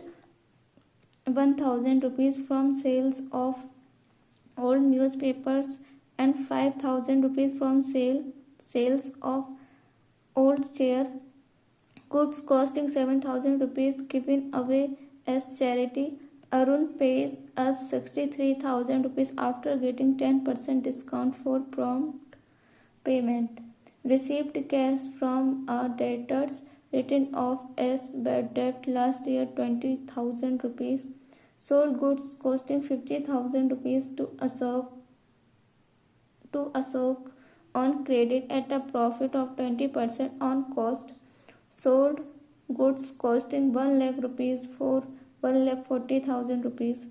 S1: 1000 rupees from sales of old newspapers and 5000 rupees from sales of old chair. Goods costing 7000 rupees given away as charity. Arun pays us 63,000 rupees after getting 10% discount for prompt payment. Received cash from our debtors written off as bad debt last year 20,000 rupees. Sold goods costing 50,000 rupees to Ashok on credit at a profit of 20% on cost. Sold goods costing 1 lakh rupees for 1,40,000 rupees.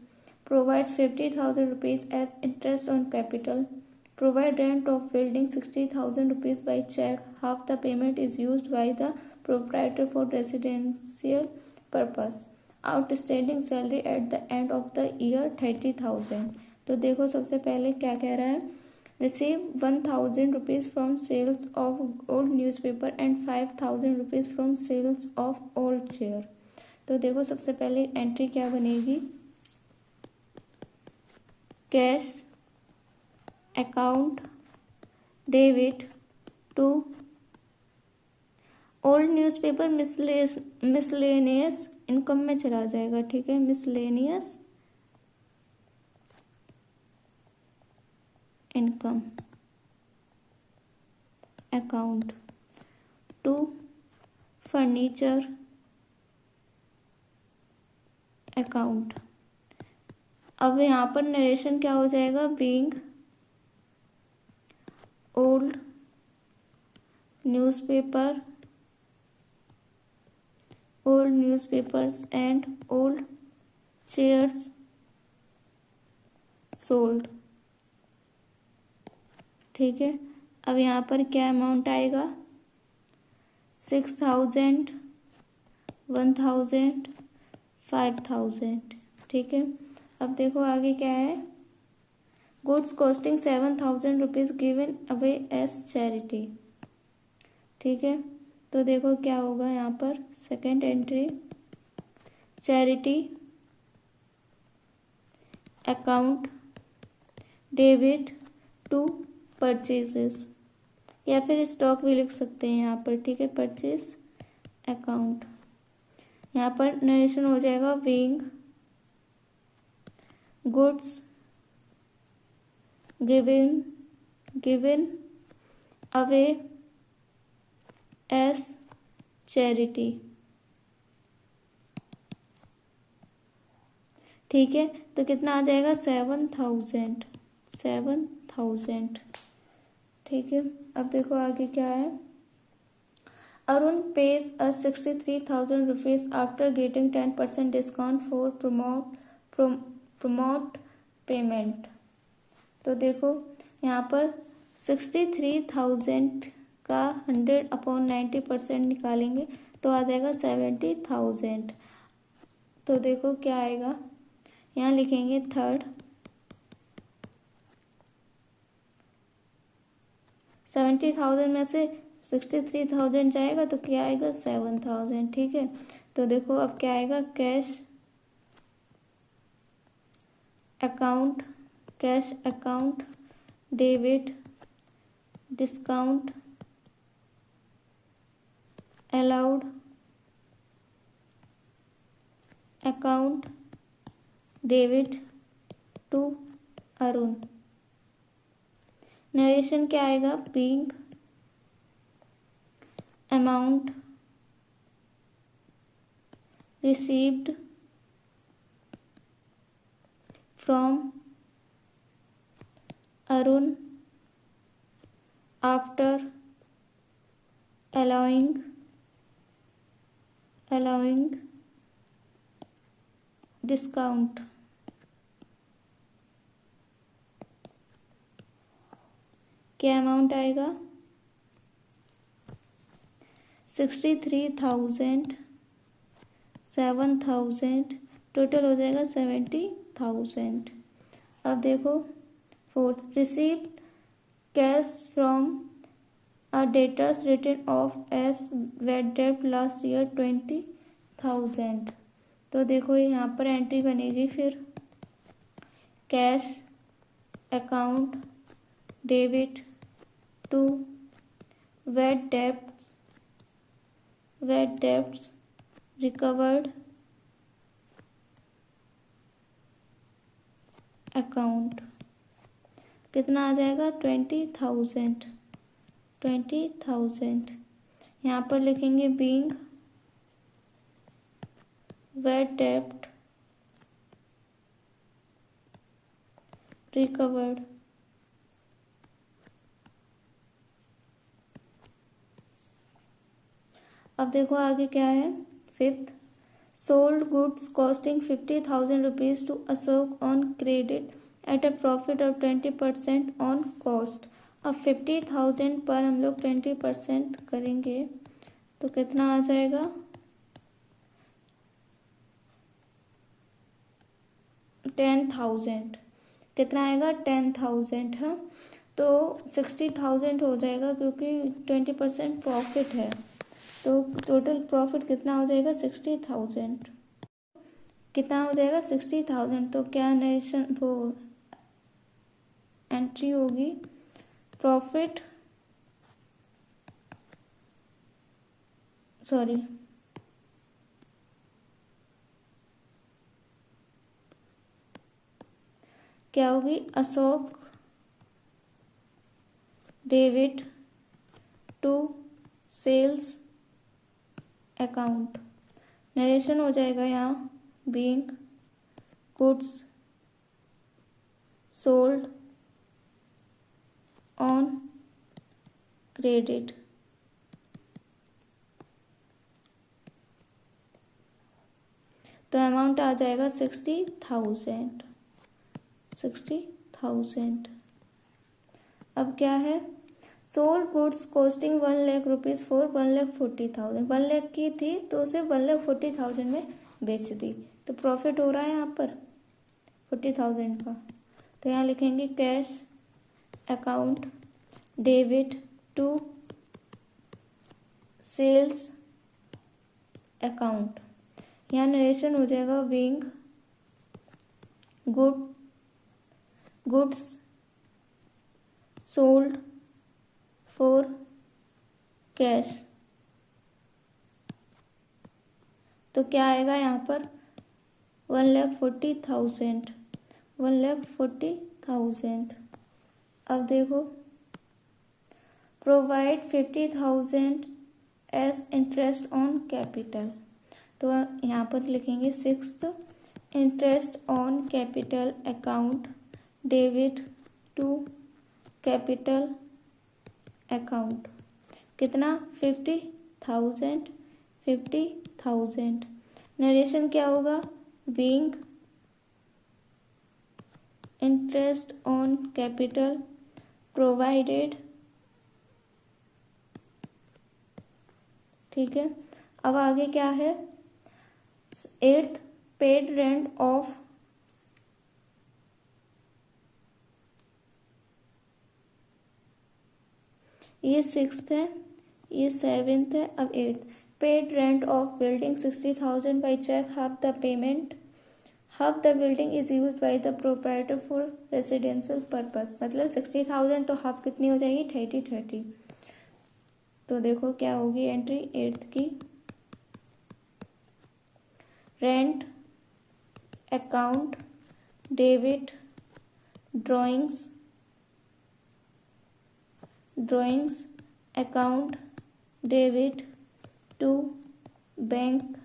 S1: Provides 50,000 rupees as interest on capital. Provide rent of building 60,000 rupees by check. Half the payment is used by the proprietor for residential purpose. Outstanding salary at the end of the year 30,000. तो देखो सबसे पहले क्या कह रहा है? Receive 1000 rupees from sales of old newspaper and 5000 rupees from sales of old chair. तो देखो सबसे पहले एंट्री क्या बनेगी? Cash account debit to old newspaper miscellaneous income में चला जाएगा। ठीक है, miscellaneous income account to furniture account. अब यहाँ पर नरेशन क्या हो जाएगा? Being old newspapers and old chairs sold. ठीक है, अब यहाँ पर क्या अमाउंट आएगा? 6000, 1000, 5000। ठीक है, अब देखो आगे क्या है? Goods costing 7000 rupees given away as charity. ठीक है, तो देखो क्या होगा यहाँ पर? Second entry charity account debit to purchases, या फिर स्टॉक भी लिख सकते हैं यहाँ पर। ठीक है, परचेज अकाउंट। यहाँ पर नरेशन हो जाएगा being goods given away as charity. ठीक है, तो कितना आ जाएगा? 7000। ठीक है, अब देखो आगे क्या है? Arun pays us 63,000 rupees after getting 10% discount for promote payment. तो देखो यहाँ पर 63,000 का 100/90% निकालेंगे तो आ जाएगा 70,000। तो देखो क्या आएगा, यहाँ लिखेंगे थर्ड 70,000 में से 63,000 जाएगा तो क्या आएगा 7,000। ठीक है, तो देखो अब क्या आएगा, cash account debit discount allowed account debit to Arun. Narration क्या आएगा, being amount received from Arun after allowing discount। क्या अमाउंट आएगा, 63,000 7,000 टोटल हो जाएगा 70,000। अब देखो fourth, received cash from a debtors written off as bad debt last year 20,000। तो देखो यहाँ पर एंट्री बनेगी फिर cash account debit to bad debts recovered account. कितना आ जाएगा 20,000। यहाँ पर लिखेंगे बीइंग bad debt recovered। अब देखो आगे क्या है, fifth, sold goods costing 50,000 rupees to Ashok on credit at a profit of 20% on cost. अब 50,000 पर हम लोग 20% करेंगे तो कितना आ जाएगा, 10,000। कितना आएगा 10,000 है, तो 60,000 हो जाएगा क्योंकि 20% प्रॉफिट है, तो टोटल प्रॉफिट कितना हो जाएगा 60,000। कितना हो जाएगा 60,000। तो क्या नरेशन वो एंट्री होगी, प्रॉफिट क्या होगी, Ashok debit to sales account. Narration हो जाएगा यहाँ being goods sold on credit. तो अमाउंट आ जाएगा 60,000। अब क्या है, sold goods costing 1 lakh rupees for 1,40,000। 1 lakh की थी तो उसे 1,40,000 में बेच दी, तो प्रॉफिट हो रहा है यहाँ पर 40,000 का। तो यहाँ लिखेंगे cash account debit to sales account. यहाँ नरेशन हो जाएगा being goods sold for cash. तो क्या आएगा यहाँ पर 1,40,000। अब देखो provide 50,000 as interest on capital. तो यहाँ पर लिखेंगे sixth, interest on capital account debit to capital account. कितना 1000, 50,000। नरेशन क्या होगा? Being interest on capital provided. ठीक है, अब आगे क्या है? 8th, पेड रेंट ऑफ, ये 6th है, ये 7th है, अब 8th। Paid rent of building 60,000 by cheque, half the payment, half the building is use by the proprietor for residential purpose. मतलब 60,000 तो हाफ कितनी हो जाएगी? 30। तो देखो क्या होगी एंट्री 8th की। Rent account debit drawings account debit to bank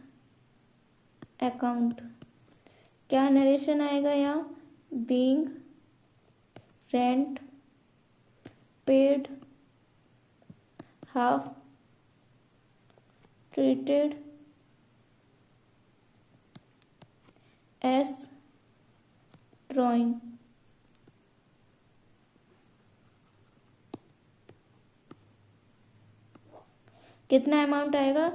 S1: account. क्या नरेशन आएगा यहाँ? Being rent paid half treated as drawing. कितना अमाउंट आएगा?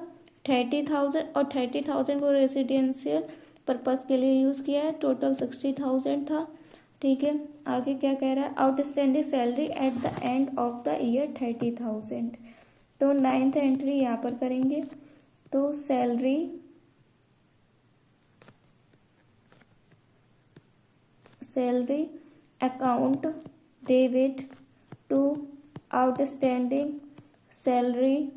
S1: 30,000, और 30,000 को रेसिडेंशियल पर्पस के लिए यूज किया है। टोटल 60,000 था। ठीक है, आगे क्या कह रहा है? Outstanding salary at the end of the year 30,000। तो 9th एंट्री यहाँ पर करेंगे। तो salary account debit to outstanding salary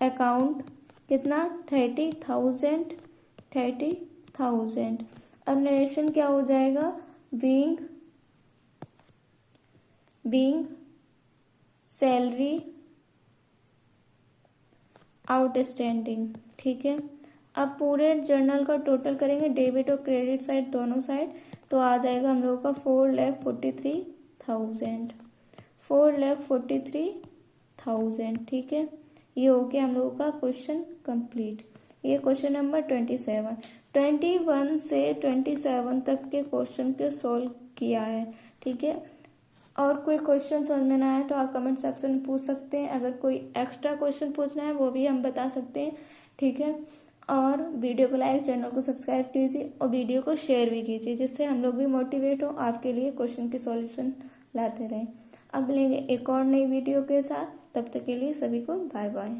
S1: account कितना? 30,000। अब नरेशन क्या हो जाएगा? Being salary outstanding. ठीक है, अब पूरे जर्नल का टोटल करेंगे, डेबिट और क्रेडिट साइड दोनों साइड। तो आ जाएगा हम लोगों का 4,43,000। 4,43,000। ठीक है, ये हो गया हम लोगों का क्वेश्चन कंप्लीट। ये क्वेश्चन नंबर 27। 21 से 27 तक के क्वेश्चन के सॉल्व किया है। ठीक है, और कोई क्वेश्चन समझ में ना आए तो आप कमेंट सेक्शन में पूछ सकते हैं। अगर कोई एक्स्ट्रा क्वेश्चन पूछना है वो भी हम बता सकते हैं। ठीक है, और वीडियो को लाइक, चैनल को सब्सक्राइब कीजिए और वीडियो को शेयर भी कीजिए, जिससे हम लोग भी मोटिवेट हो आपके लिए क्वेश्चन के सॉल्यूशन लाते रहें। अब मिलेंगे एक और नई वीडियो के साथ, तब तक के लिए सभी को बाय बाय।